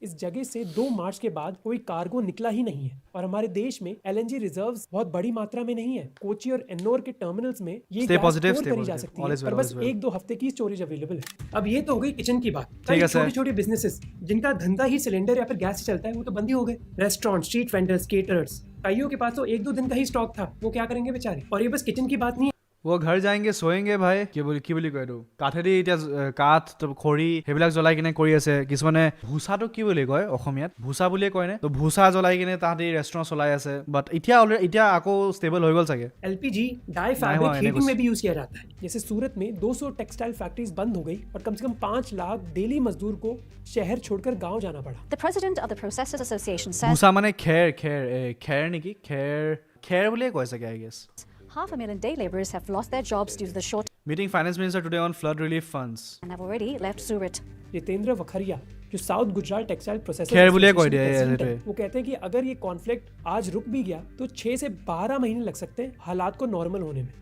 इस जगह से 2 मार्च के बाद कोई कार्गो निकला ही नहीं है। और हमारे देश में LNG रिजर्व्स बहुत बड़ी मात्रा में नहीं है। कोची और एन्नोर के टर्मिनल्स में ये Stay gas positive, store stay करी जा positive. सकती All है, is पर well, बस all is well. 1-2 हफ्ते की स्टोरेज अवेलेबल है। अब ये तो हो गई किचन की बात। ठीक है, सर। छोटे छोटे बिजनेसेस जिनका धंधा ही सिलेंडर या फिर गैस से चलता है वो तो बंद ही हो गए। रेस्टोरेंट, स्ट्रीट वेंडर्स, केटरर्स, कईयों के पास तो 1-2 दिन का ही स्टॉक था, वो क्या करेंगे बेचारे। और ये बस किचन की बात नहीं है। वो घर जाएंगे सोएंगे ভাই, কি বুলি কয় এইটো, কাঠেদি এতিয়া কাঠ খৰি সেইবিলাক জ্বলাই কিনে কৰি আছে। কিছুমানে ভুচাটো কি বুলি কয় অসমীয়াত, ভুচা বুলিয়ে কয় নে, তো ভুচা জ্বলাই কিনে তাহাঁতি ৰেষ্টুৰেণ্ট চলাই আছে। বাট এতিয়া আকৌ ষ্টেবল হৈ গ'ল চাগে। LPG डाई हुआ, फैब्रिक इन्हें हीटिंग कुछ- में भी यूज किया जाता है। जैसे सूरत में 200 टेक्सटाइल फैक्ट्रीज बंद हो गई और कम से कम 5 लाख डेली मजदूर को शहर छोड़कर गांव जाना पड़ा। The president of the Processors Association says ভুচা মানে খেৰ নেকি, খেৰ বুলিয়ে কয় চাগে I guess. 500,000 day laborers have lost their jobs due to the short Meeting Finance Minister today on flood relief funds. and have already left Surat. Jitendra वखरिया जो साउथ गुजरात टेक्सटाइल प्रोसेसर खैर बोलिए कोई एसोसिएशन के नहीं, प्रेसिडेंट ये हैं, वो कहते हैं कि अगर ये कॉन्फ्लिक्ट आज रुक भी गया तो 6 से 12 महीने लग सकते हैं हालात को नॉर्मल होने में।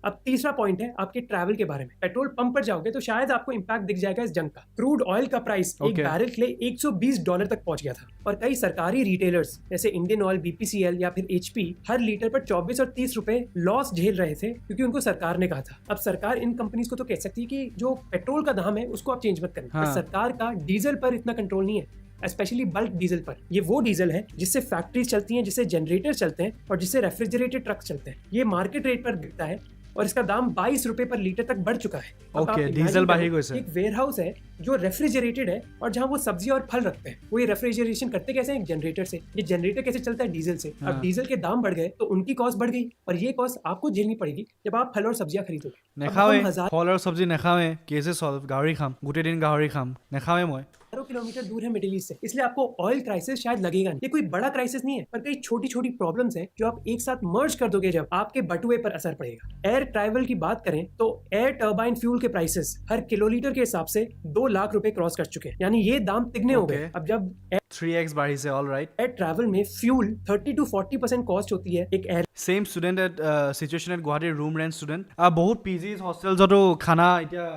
अब तीसरा पॉइंट है आपके ट्रैवल के बारे में। पेट्रोल पंप पर जाओगे तो शायद आपको इम्पैक्ट दिख जाएगा इस जंग का। क्रूड ऑयल का प्राइस एक बैरल के लिए $120 तक पहुंच गया था और कई सरकारी रिटेलर्स जैसे इंडियन ऑयल, BPCL या फिर HP हर लीटर पर 24 और 30 रुपए लॉस झेल रहे थे क्योंकि उनको सरकार ने कहा था। अब सरकार इन कंपनीज को तो कह सकती है कि जो पेट्रोल का दाम है उसको आप चेंज मत करना। हाँ। सरकार का डीजल पर इतना कंट्रोल नहीं है, स्पेशली बल्क डीजल पर। ये वो डीजल है जिससे फैक्ट्रीज चलती हैं, जिससे जनरेटर चलते हैं और जिससे रेफ्रिजरेटेड ट्रक चलते हैं। ये मार्केट रेट पर बिकता है और इसका दाम 22 रुपए पर लीटर तक बढ़ चुका है। अब ओके, आप imagine डीजल बढ़ी करो, गई से। एक वेयर हाउस है जो रेफ्रिजरेटेड है और जहाँ वो सब्जी और फल रखते हैं। वो ये रेफ्रिजरेशन करते कैसे हैं? एक जनरेटर से। ये जनरेटर कैसे चलता है? डीजल से। अब डीजल के दाम बढ़ गए तो उनकी कॉस्ट बढ़ गई और ये कॉस्ट आपको झेलनी पड़ेगी जब आप फल और सब्जियां खरीदोगे। अब নেখাওৱে हम ফল আৰু চব্জি নেখাওৱে কেছে চল গাহৰি খাম গোটেই দিন গাহৰি খাম নেখাওৱে মই हजारों किलोमीटर दूर है मिडिल ईस्ट से, इसलिए आपको ऑयल क्राइसिस शायद लगेगा नहीं। ये कोई बड़ा क्राइसिस नहीं है, पर कई छोटी छोटी प्रॉब्लम्स हैं जो आप एक साथ मर्ज कर दोगे जब आपके बटुए पर असर पड़ेगा। एयर ट्रैवल की बात करें तो एयर टर्बाइन फ्यूल के प्राइसेस हर किलोलीटर के हिसाब से 2 लाख रुपए क्रॉस कर चुके हैं, यानी ये दाम तिगने हो गए। अब जब 3x বাঢ়িছে অলৰাইট एयर ट्रैवल में फ्यूल 30 to 40% कॉस्ट होती है एक air. Same student at situation at Guwahati room rent student बहुत PGs হষ্টেলছতো খানা এতিয়া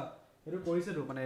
এইটো কৰিছেতো মানে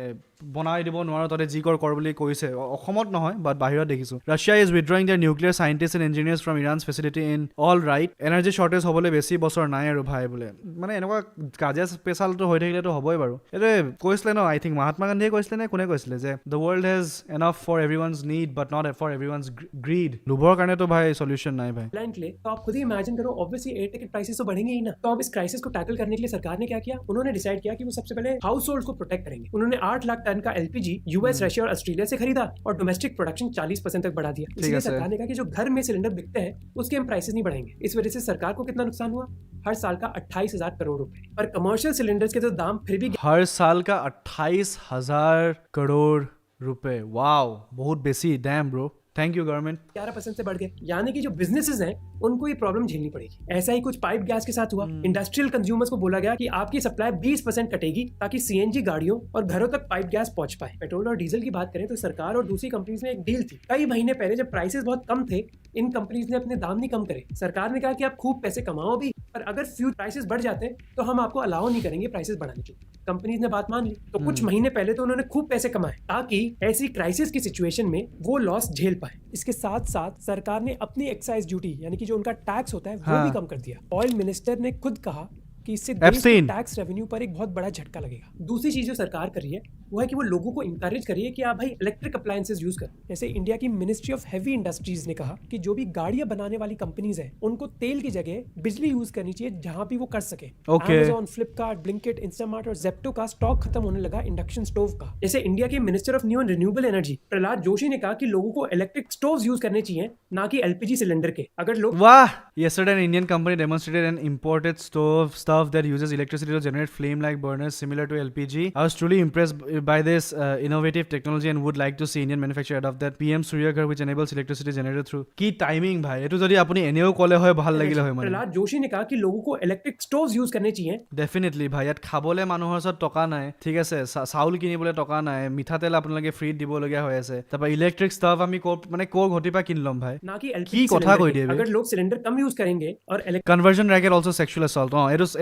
বনাই দিব নোৱাৰো তাতে যি কৰ বুলি কৈছে অসমত নহয় বাট বাহিৰত দেখিছো। Russia is withdrawing their nuclear scientists and engineers from Iran's facility in all right. Energy shortage হ'বলৈ বেছি বছৰ নাই আৰু ভাই বোলে মানে এনেকুৱা কাজিয়া স্পেচালটো হৈ থাকিলেতো হ'বই বাৰু। এইটোৱে কৈছিলে ন আই থিংক মহাত্মা গান্ধীয়ে কৈছিলে নে কোনে কৈছিলে যে the world has enough for everyone's need but not for everyone's greed. লোভৰ কাৰণেতো ভাই সলিউशन নাই भाई। प्लान के लिए तो आप खुद ही इमेजिन करो, ऑब्वियसली एयर टिकट प्राइसेस तो बढ़ेंगे ही ना। तो अब इस क्राइसिस को टैकल करने के लिए सरकार ने क्या किया? उन्होंने डिसाइड किया कि वो सबसे पहले हाउस होल्ड को प्रोटेक्ट करेंगे। उन्होंने 8 लाख टन का LPG US, रशिया और ऑस्ट्रेलिया से खरीदा और डोमेस्टिक प्रोडक्शन 40% तक बढ़ा दिया। इसलिए सरकार ने कहा कि जो घर में सिलेंडर बिकते हैं उसके हम प्राइसेस नहीं बढ़ाएंगे। इस वजह से सरकार को कितना नुकसान हुआ? हर साल का 28,000 करोड़ रुपए। और कमर्शियल सिलेंडर्स के तो दाम फिर भी हर साल का 28,000 करोड़ रुपए। वाओ बहुत बेसी। Damn bro, thank you government. 11% से बढ़ गए, यानी कि जो बिजनेसेस हैं उनको ये प्रॉब्लम झेलनी पड़ेगी। ऐसा ही कुछ पाइप गैस के साथ हुआ। इंडस्ट्रियल कंज्यूमर्स को बोला गया कि आपकी सप्लाई 20% कटेगी ताकि CNG गाड़ियों और घरों तक पाइप गैस पहुंच पाए। पेट्रोल और डीजल की बात करें तो सरकार और दूसरी कंपनीज में एक डील थी कई महीने पहले जब प्राइसेस बहुत कम थे। इन कंपनीज ने अपने दाम नहीं कम करे। सरकार ने कहा कि आप खूब पैसे कमाओ भी, पर अगर फ्यूल प्राइसेस बढ़ जाते हैं तो हम आपको अलाउ नहीं करेंगे प्राइसेस बढ़ाने की। कंपनीज ने बात मान ली तो कुछ महीने पहले तो उन्होंने खूब पैसे कमाए ताकि ऐसी क्राइसिस की सिचुएशन में वो लॉस झेल पाए। इसके साथ साथ सरकार ने अपनी एक्साइज ड्यूटी यानी कि जो उनका टैक्स होता है वो भी कम कर दिया। ऑयल मिनिस्टर ने खुद कहा कि इससे देश के टैक्स रेवेन्यू पर एक बहुत बड़ा झटका लगेगा। दूसरी चीज जो सरकार कर रही है वो है कि वो लोगों को इंकरेज कर रही है कि आप भाई इलेक्ट्रिक अप्लायंसेस यूज करो। जैसे इंडिया की मिनिस्ट्री ऑफ हैवी इंडस्ट्रीज ने कहा कि जो भी गाड़ियां बनाने वाली कंपनीज हैं उनको तेल की जगह बिजली यूज करनी चाहिए जहां भी वो कर सके। Amazon, फ्लिपकार्ट, ब्लिंकिट, इंस्टामार्ट और जेप्टो का स्टॉक खत्म होने लगा इंडक्शन स्टोव का। जैसे इंडिया के minister of new and renewable energy Prahlad Joshi ने कहा कि लोगों को इलेक्ट्रिक स्टोव यूज करने चाहिए ना कि LPG सिलेंडर के। अगर लोग वाह, yesterday an Indian company demonstrated an imported stuff that uses electricity to generate flame-like burners similar to LPG. I was truly impressed by this innovative technology and would like to see Indian manufacturer adopt that PM Surya Ghar which enables electricity generated through কি টাইমিং ভাই এটো যদি আপুনি এনেও কলে হয় ভাল লাগিলে হয় মানে। प्रहलाद जोशी ने कहा कि लोगों को इलेक्ट्रिक स्टोव्स यूज करने चाहिए। ডেফিনেটলি ভাই ইয়াত খাবলে মানুহৰ ওচৰত টকা নাই, ঠিক আছে, চাউল কিনিবলৈ টকা নাই, মিঠাতেল আপোনালোকে ফ্ৰীত দিবলগীয়া হৈ আছে, তাৰপৰা ইলেক্ট্ৰিক ষ্টাফ আমি মানে ক'ৰ ঘটিৰ পৰা কিনি ল'ম ভাই? ना कि কি LPG কথা কৈ सिलेंडर দিয়ে के। अगर लोग सिलेंडर कम यूज करेंगे और conversion racket also sexual assault.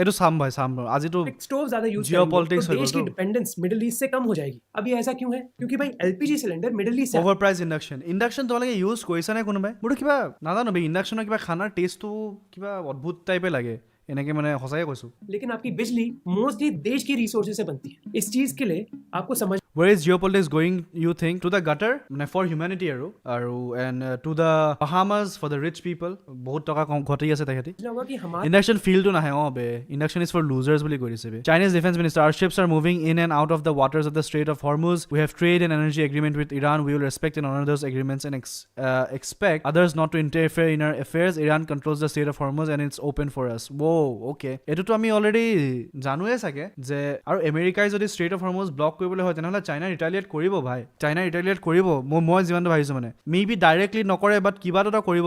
এটো চাম ভাই চাম। আজিতো स्टोव ज्यादा यूज Geopolitics करेंगे तो देश हो की गया तो। डिपेंडेंस मिडिल ईस्ट से कम हो जाएगी। अब ये ऐसा क्यों है? क्योंकि भाई LPG सिलेंडर मिडिल ईस्ट से অভাৰ প্ৰাইজ ইণ্ডাকশ্যন তোমালোকে ইউজ কৰিছা নে কোনোবাই? মোৰতো কিবা নাজানো বে ইণ্ডাকশ্যনৰ কিবা খানাৰ টেষ্টটো কিবা অদ্ভুত টাইপে লাগে এনেকে মানে সঁচাই কৈছো। लेकिन आपकी बिजली मोस्टली देश की रिसोर्सेज से बनती है। इस चीज के लिए आपको समझ Where is geopolitics going, you think? To the gutter? মানে for humanity and to the Bahamas for the rich people? বহুত টকা কম ঘটি আছে তেখেতি। होगा कि हमारे ইণ্ডাকশ্যন ফিল্ডটো নাহে বে। ইণ্ডাকশ্যন ইজ ফৰ লুজাৰ্ছ বুলি কৈ দিছে বে। Chinese defense minister, our ships are moving in and out of the waters of the Strait of Hormuz. We have trade and energy agreement with Iran. We will respect and honor those agreements and expect others not to interfere in our affairs. Iran controls the Strait of Hormuz and it's open for us. Whoa, okay. এটোতো আমি অলৰেডি জানোৱে চাগে যে আৰু আমেৰিকাই যদি ষ্ট্ৰেইট অফ হৰমুজ ব্লক কৰিবলৈ হয় তেনেহ'লে চাইনা ৰিটালিয়েট কৰিব ভাই। চাইনা ৰিটালিয়েট কৰিব মই যিমানটো ভাবিছোঁ মানে মে বি ডাইৰেক্টলি নকৰে বাট কিবা এটা কৰিব।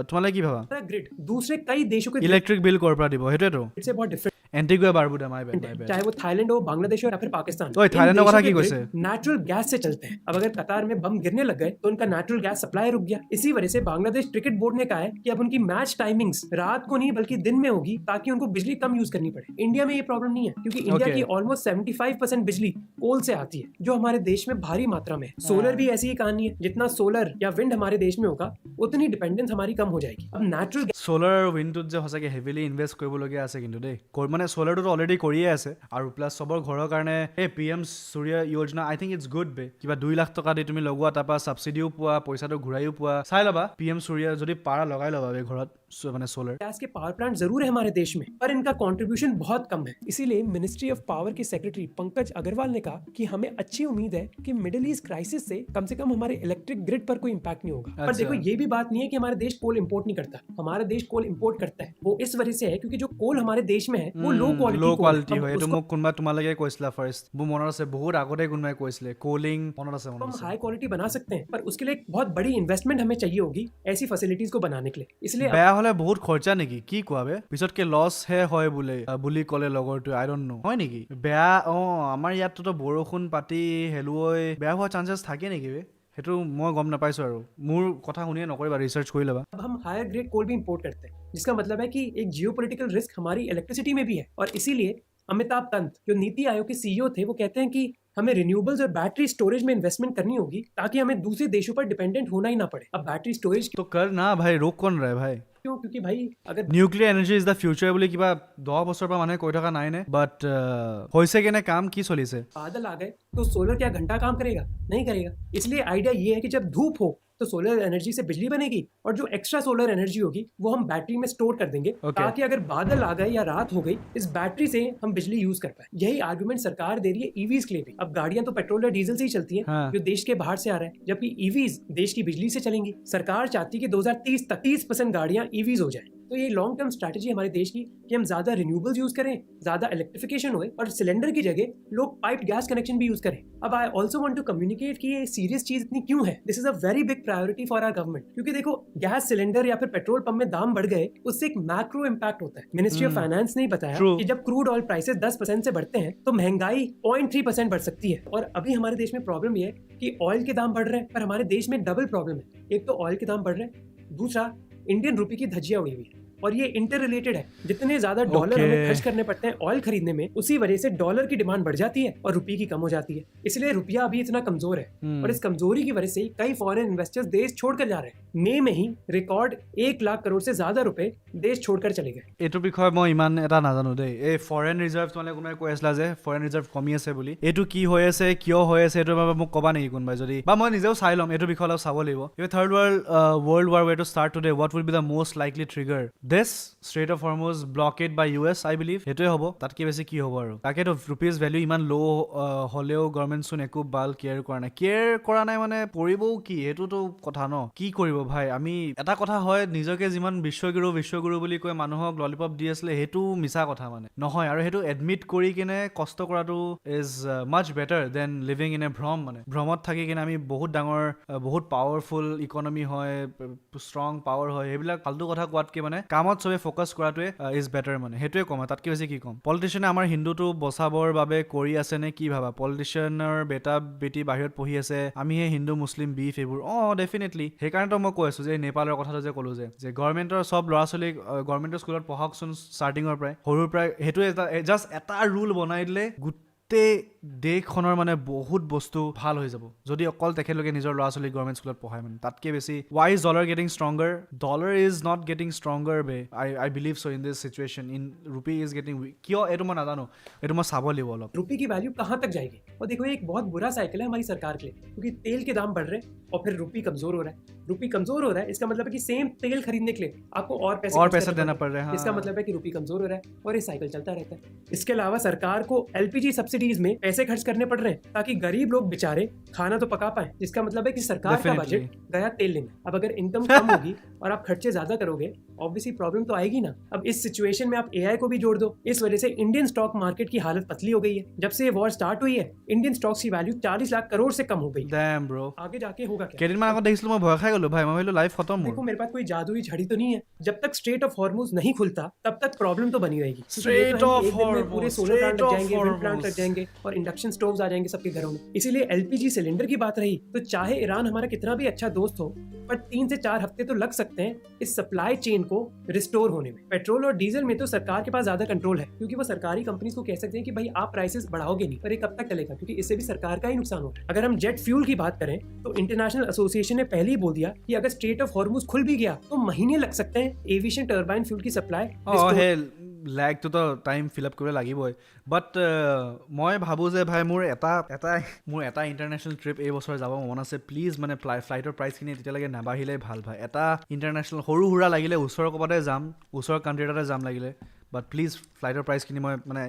তোমালোকে কি ভাবা? ग्रिड दूसरे कई देशों के ইলেক্ট্ৰিক বিল ক'ৰ পৰা দিব সেইটোৱেতো। से बहुत different Antigua Barbuda my bad चाहे वो थाईलैंड हो, बांग्लादेश हो या फिर पाकिस्तान। ओए, थाईलैंड का कथा की कैसे? नेचुरल गैस से चलते हैं। अब अगर कतार में बम गिरने लग गए तो उनका नेचुरल गैस सप्लाई रुक गया। इसी वजह से बांग्लादेश क्रिकेट बोर्ड ने कहा है कि अब उनकी मैच टाइमिंग्स रात को नहीं बल्कि दिन में होगी ताकि उनको बिजली कम यूज करनी पड़े। इंडिया में ये प्रॉब्लम नहीं है क्योंकि इंडिया Okay. की ऑलमोस्ट 75% बिजली कोल से आती है जो हमारे देश में भारी मात्रा में है। सोलर भी ऐसी ही कहानी है, जितना सोलर या विंड हमारे देश में होगा उतनी डिपेंडेंस हमारी कम हो जाएगी। अब नेचुरल সোলাৰ উইণ্ডটোত যে সঁচাকৈ হেভিলি ইনভেষ্ট কৰিবলগীয়া আছে কিন্তু দেই মানে সোলাৰটোতো অলৰেডি কৰিয়ে আছে আৰু প্লাছ চবৰ ঘৰৰ কাৰণে এই PM Surya Yojana I think its good বে কিবা 2 লাখ টকা দি তুমি লগোৱা তাৰপৰা ছাবচিডিও পোৱা পইচাটো ঘূৰাইও পোৱা চাই ল'বা PM সূৰ্য যদি পাৰা লগাই ল'বা বে ঘৰত মানে সোলাৰ गैस के पावर प्लांट जरूर है हमारे देश में पर इनका कंट्रीब्यूशन बहुत कम है। इसीलिए मिनिस्ट्री ऑफ पावर के सेक्रेटरी पंकज अग्रवाल ने कहा कि हमें अच्छी उम्मीद है कि मिडिल ईस्ट क्राइसिस से कम हमारे इलेक्ट्रिक ग्रिड पर कोई इम्पैक्ट नहीं होगा। पर देखो ये भी बात नहीं है कि हमारा देश कोल इंपोर्ट नहीं करता, हमारा देश कोल इंपोर्ट करता है। वो इस वजह से है क्योंकि जो कोल हमारे देश में है वो लो क्वालिटी হয় এইটো মোক কোনোবা তোমালোকে কৈছিলা ফাৰ্ষ্ট মোৰ মনত আছে বহুত আগতে কোনোবাই কৈছিলে কোলিং মনত আছে हम हाई क्वालिटी बना सकते हैं पर उसके लिए एक बहुत बड़ी इन्वेस्टमेंट हमें चाहिए होगी ऐसी फैसिलिटीज को बनाने के लिए। इसलिए বেয়া হলে বহুত খৰচা নেকি কি কোৱা বে পিছতকে লছ হে হয় বুলি ক'লে লগৰটো আই ডোন্ট নো হয় নেকি বেয়া আমাৰ ইয়াততো বৰষুণ পাতি হেলুৱৈ বেয়া হোৱা চান্সেছ থাকে নেকি বে সেইটো মই গম নাপাইছো আৰু মোৰ কথা শুনিয়ে নকৰিবা ৰিচাৰ্চ কৰি ল'বা। अब हम हायर ग्रेड कोल भी इंपोर्ट करते हैं जिसका मतलब है कि एक जियोपॉलिटिकल रिस्क हमारी इलेक्ट्रिसिटी में भी है और इसीलिए अमिताभ कांत जो नीति आयोग के CEO थे वो कहते हैं कि हमें रिन्यूएबल्स और बैटरी स्टोरेज में इन्वेस्टमेंट करनी होगी ताकि हमें दूसरे देशों पर डिपेंडेंट होना ही ना पड़े। अब बैटरी स्टोरेज তো कर না ভাই रोक কোন ৰে ভাই क्यों? क्योंकि भाई अगर nuclear energy is the future বুলি কিবা 10 বছৰৰ পৰা মানুহে কৈ থকা নাই নে বাট হৈছে কেনে কাম কি চলিছে बादल आ गए तो सोलर क्या घंटा काम करेगा? नहीं करेगा। इसलिए आइडिया ये है कि जब धूप हो तो सोलर एनर्जी से बिजली बनेगी और जो एक्स्ट्रा सोलर एनर्जी होगी वो हम बैटरी में स्टोर कर देंगे ताकि अगर बादल आ गए या रात हो गई इस बैटरी से हम बिजली यूज कर पाए। यही आर्गुमेंट सरकार दे रही है ईवीज के लिए भी। अब गाड़ियां तो पेट्रोल या डीजल से ही चलती हैं जो देश के बाहर से आ रहा है, जबकि ईवीज देश की बिजली से चलेंगी। सरकार चाहती है कि 2030 तक 30% गाड़ियां ईवीज हो जाए। तो ये लॉन्ग टर्म स्ट्रैटेजी हमारे देश की कि हम ज्यादा रिन्यूएबल्स यूज करें, ज्यादा इलेक्ट्रिफिकेशन होए और सिलेंडर की जगह लोग पाइप गैस कनेक्शन भी यूज करें। अब I also want to communicate कि ये सीरियस चीज इतनी क्यों है। This is a very big priority for our government क्योंकि देखो गैस सिलेंडर या फिर पेट्रोल पंप में दाम बढ़ गए उससे एक मैक्रो इम्पैक्ट होता है। मिनिस्ट्री ऑफ फाइनेंस ने बताया कि जब क्रूड ऑयल प्राइसेस 10% से बढ़ते हैं तो महंगाई 0.3% बढ़ सकती है। और अभी हमारे देश में प्रॉब्लम ये है कि ऑयल के दाम बढ़ रहे हैं पर हमारे देश में डबल प्रॉब्लम है। एक तो ऑयल के दाम बढ़ रहे हैं, दूसरा इंडियन रुपये की धज्जियां उड़ी हुई है और ये इंटर रिलेटेड है। जितने ज्यादा डॉलर हमें खर्च करने पड़ते हैं ऑयल खरीदने में उसी वजह से डॉलर की डिमांड बढ़ जाती है और रुपये की कम हो जाती है। इसलिए रुपया अभी इतना कमजोर है और इस कमजोरी की वजह से कई फॉरेन इन्वेस्टर्स देश छोड़कर जा रहे हैं। मई में ही रिकॉर्ड 1 लाख करोड़ से ज्यादा रुपए देश छोड़कर चले गए। এইটো বিষয়ে মই ইমান এটা নাজানো দেই এই ফৰেন ৰিজাৰ্ভ মানে কোনোবাই কৈ আছিলা যে ফৰেন ৰিজাৰ্ভ কমি আছে বুলি এইটো কি হৈ আছে কিয় হৈ আছে এইটো মোক ক'বা নেকি কোনোবাই যদি বা মই নিজেও চাই ল'ম এইটো বিষয়ে অলপ চাব লাগিব। if third world war were to start today what would be the most likely trigger this Strait of Hormuz blockade by US I believe সেইটোৱে হ'ব তাতকৈ বেছি কি হ'ব আৰু তাকেতো ৰুপিজ ভেলু ইমান ল' হ'লেও গভৰ্ণমেণ্ট চোন একো বাল কেয়াৰ কৰা নাই মানে পৰিবও কি সেইটোতো কথা ন কি কৰিব ভাই আমি এটা কথা হয় নিজকে যিমান বিশ্বগুৰু বুলি কৈ মানুহক ললিপপ দি আছিলে সেইটো মিছা কথা মানে নহয় আৰু সেইটো এডমিট কৰি কিনে কষ্ট কৰাটো is much better than living in a ভ্ৰম মানে ভ্ৰমত থাকি কিনে আমি বহুত ডাঙৰ বহুত পাৱাৰফুল ইকনমি হয় ষ্ট্ৰং পাৱাৰ হয় সেইবিলাক ফাল্টু কথা কোৱাতকৈ মানে কামত চবে ফ'কাছ কৰাটোৱে ইজ বেটাৰ মানে সেইটোৱে কম তাতকৈ বেছি কি ক'ম। পলিটিচিয়ানে আমাৰ হিন্দুটো বচাবৰ বাবে কৰি আছে নে কি ভাবা? পলিটিচিয়ানৰ বেটি বাহিৰত পঢ়ি আছে আমি সেই হিন্দু মুছলিম বিফ এইবোৰ ডেফিনেটলি সেইকাৰণেতো মই কৈ আছোঁ যে নেপালৰ কথাটো যে ক'লোঁ যে গভৰ্ণমেণ্টৰ চব ল'ৰা ছোৱালীক গভৰ্ণমেণ্টৰ স্কুলত পঢ়াওকচোন ষ্টাৰ্টিঙৰ পৰাই সৰুৰ পৰাই সেইটোৱে জাষ্ট এটা ৰুল বনাই দিলে গোটেই দেশখনৰ মানে বহুত বস্তু ভাল হৈ যাব যদি অকল তেখেতলোকে নিজৰ ল'ৰা ছোৱালীক গভৰ্ণমেণ্ট স্কুলত পঢ়ায় মানে তাতকৈ বেছি why is dollar getting stronger? Dollar is not getting stronger বে I believe so in this situation in rupee is getting weak কিয় এইটো মই নাজানো এইটো মই চাব লাগিব অলপ। रुपये की वैल्यू कहाँ तक जाएगी? और देखो ये एक बहुत बुरा साइकिल है हमारी सरकार के लिए क्योंकि तेल के दाम बढ़ रहे हैं और फिर रुपये कमजोर हो रहा है। रुपये कमजोर हो रहा है इसका मतलब है कि सेम तेल खरीदने के लिए आपको और पैसा देना पड़ रहा है। इसका मतलब है कि रुपये कमजोर हो रहा है और ये साइकिल चलता रहता है। इसके अलावा सरकार को LPG सब्सिडीज में पैसे खर्च करने पड़ रहे हैं ताकि गरीब लोग बेचारे खाना तो पका पाए जिसका मतलब है कि सरकार का बजट गया तेल लेने। अब अगर इनकम कम होगी और आप खर्चे ज्यादा करोगे ऑब्वियसली प्रॉब्लम तो आएगी ना। अब इस सिचुएशन में आप एआई को भी जोड़ दो, इस वजह से इंडियन स्टॉक मार्केट की हालत पतली हो गई है। जब से ये वॉर स्टार्ट हुई है, इंडियन स्टॉक्स की वैल्यू 40 लाख करोड़ से कम हो गई। ডেম ব্ৰ आगे जाके होगा क्या? কেইদিনমান আগত দেখিছিলো মই ভয় খাই গলো ভাই মই ভাবিলো লাইফ খতম মোৰ देखो मेरे पास कोई जादुई झड़ी तो नहीं है। जब तक स्ट्रेट ऑफ हॉर्मोज नहीं खुलता तब तक प्रॉब्लम तो बनी रहेगी। Strait ये तो of एक दिन में पूरे Hormuz, सोलर प्लांट Strait लग of जाएंगे, विंड प्लांट Hormuz। लग जाएंगे और इंडक्शन स्टोव्स आ जाएंगे सबके घरों में। इसीलिए एलपीजी सिलेंडर की बात रही तो चाहे ईरान हमारा कितना भी अच्छा दोस्त हो, पर 3 से 4 हफ्ते तो लग सकते हैं इस सप्लाई चेन को रिस्टोर होने में। पेट्रोल और डीजल में तो सरकार के पास ज्यादा कंट्रोल है, क्योंकि वो सरकारी कंपनीज को कह सकते हैं कि भाई आप प्राइसेस बढ़ाओगे नहीं, पर ये कब तक चलेगा, क्योंकि इससे भी सरकार का ही नुकसान हो रहा है। अगर हम जेट फ्यूल की बात करें तो इंटरनेशनल एसोसिएशन ने पहले ही बोल दिया कि अगर स्ट्रेट ऑफ हॉर्मोज खुल भी गया तो महीने लग सकते हैं एविएशन टर्बाइन फ्यूल की सप्लाई অঁ সেই লেগটোতো টাইম ফিল আপ কৰিব লাগিবই বাট মই ভাবোঁ যে ভাই মোৰ এটা ইণ্টাৰনেশ্যনেল ট্ৰিপ এই বছৰ যাব মন আছে প্লিজ মানে ফ্লাইটৰ প্ৰাইচখিনি তেতিয়ালৈকে নাবাঢ়িলেই ভাল ভাই এটা ইণ্টাৰনেশ্যনেল সৰু সুৰা লাগিলে ওচৰৰ ক'ৰবাতে যাম ওচৰৰ কাণ্ট্ৰি এটাতে যাম লাগিলে বাট প্লিজ ফ্লাইটৰ প্ৰাইচখিনি মই মানে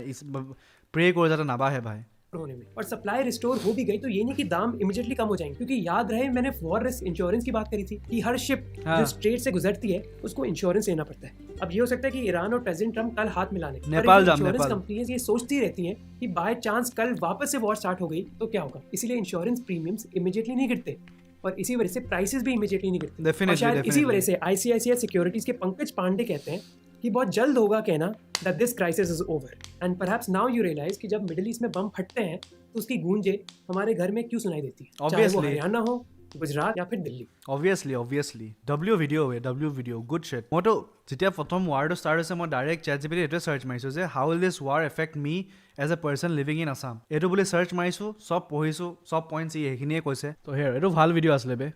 প্ৰে কৰোঁ যাতে নাবাঢ়ে ভাই होने में। और सप्लाई रिस्टोर हो भी गई तो ये नहीं कि दाम इमीडिएटली कम हो जाएंगे, क्योंकि याद रहे मैंने वॉर रिस्क इंश्योरेंस की बात करी थी कि हर शिप जो स्ट्रेट से गुजरती है उसको इंश्योरेंस लेना पड़ता है। अब ये हो सकता है कि ईरान और प्रेसिडेंट ट्रम्प कल हाथ मिलाने, नेपाल जाम इंश्योरेंस नेपाल कंपनीज ये सोचती रहती हैं कि बाय चांस कल वापस से वॉर स्टार्ट हो गई तो क्या होगा, इसीलिए इंश्योरेंस प्रीमियम्स इमीडिएटली नहीं गिरते और इसी वजह से प्राइसेस भी इमीडिएटली नहीं गिरते। Definitely, और शायद इसी definitely। वजह से आईसीआईसीआई सिक्योरिटीज के पंकज पांडे कहते हैं कि बहुत जल्द होगा कहना that this crisis is over and perhaps now you realize कि जब मिडिल ईस्ट में बम फटते हैं तो उसकी गूंजे हमारे घर में क्यों सुनाई देती है, चाहे वो Obviously। हरियाणा हो, गुजरात या फिर दिल्ली। অবভিয়াছলি ডব্লিউ ভিডিঅ' গুড শ্বেট মইতো যেতিয়া প্ৰথম ৱাৰটো ষ্টাৰ্ট হৈছে মই ডাইৰেক্ট চেট জি পি টি এইটোৱে চাৰ্চ মাৰিছোঁ যে হাউ উইল দিছ war effect me as a person living in Assam এইটো বুলি চাৰ্চ মাৰিছোঁ চব পঢ়িছোঁ চব পইণ্টছ সেইখিনিয়ে কৈছে তো সেয়া এইটো ভাল ভিডিঅ' আছিলে বে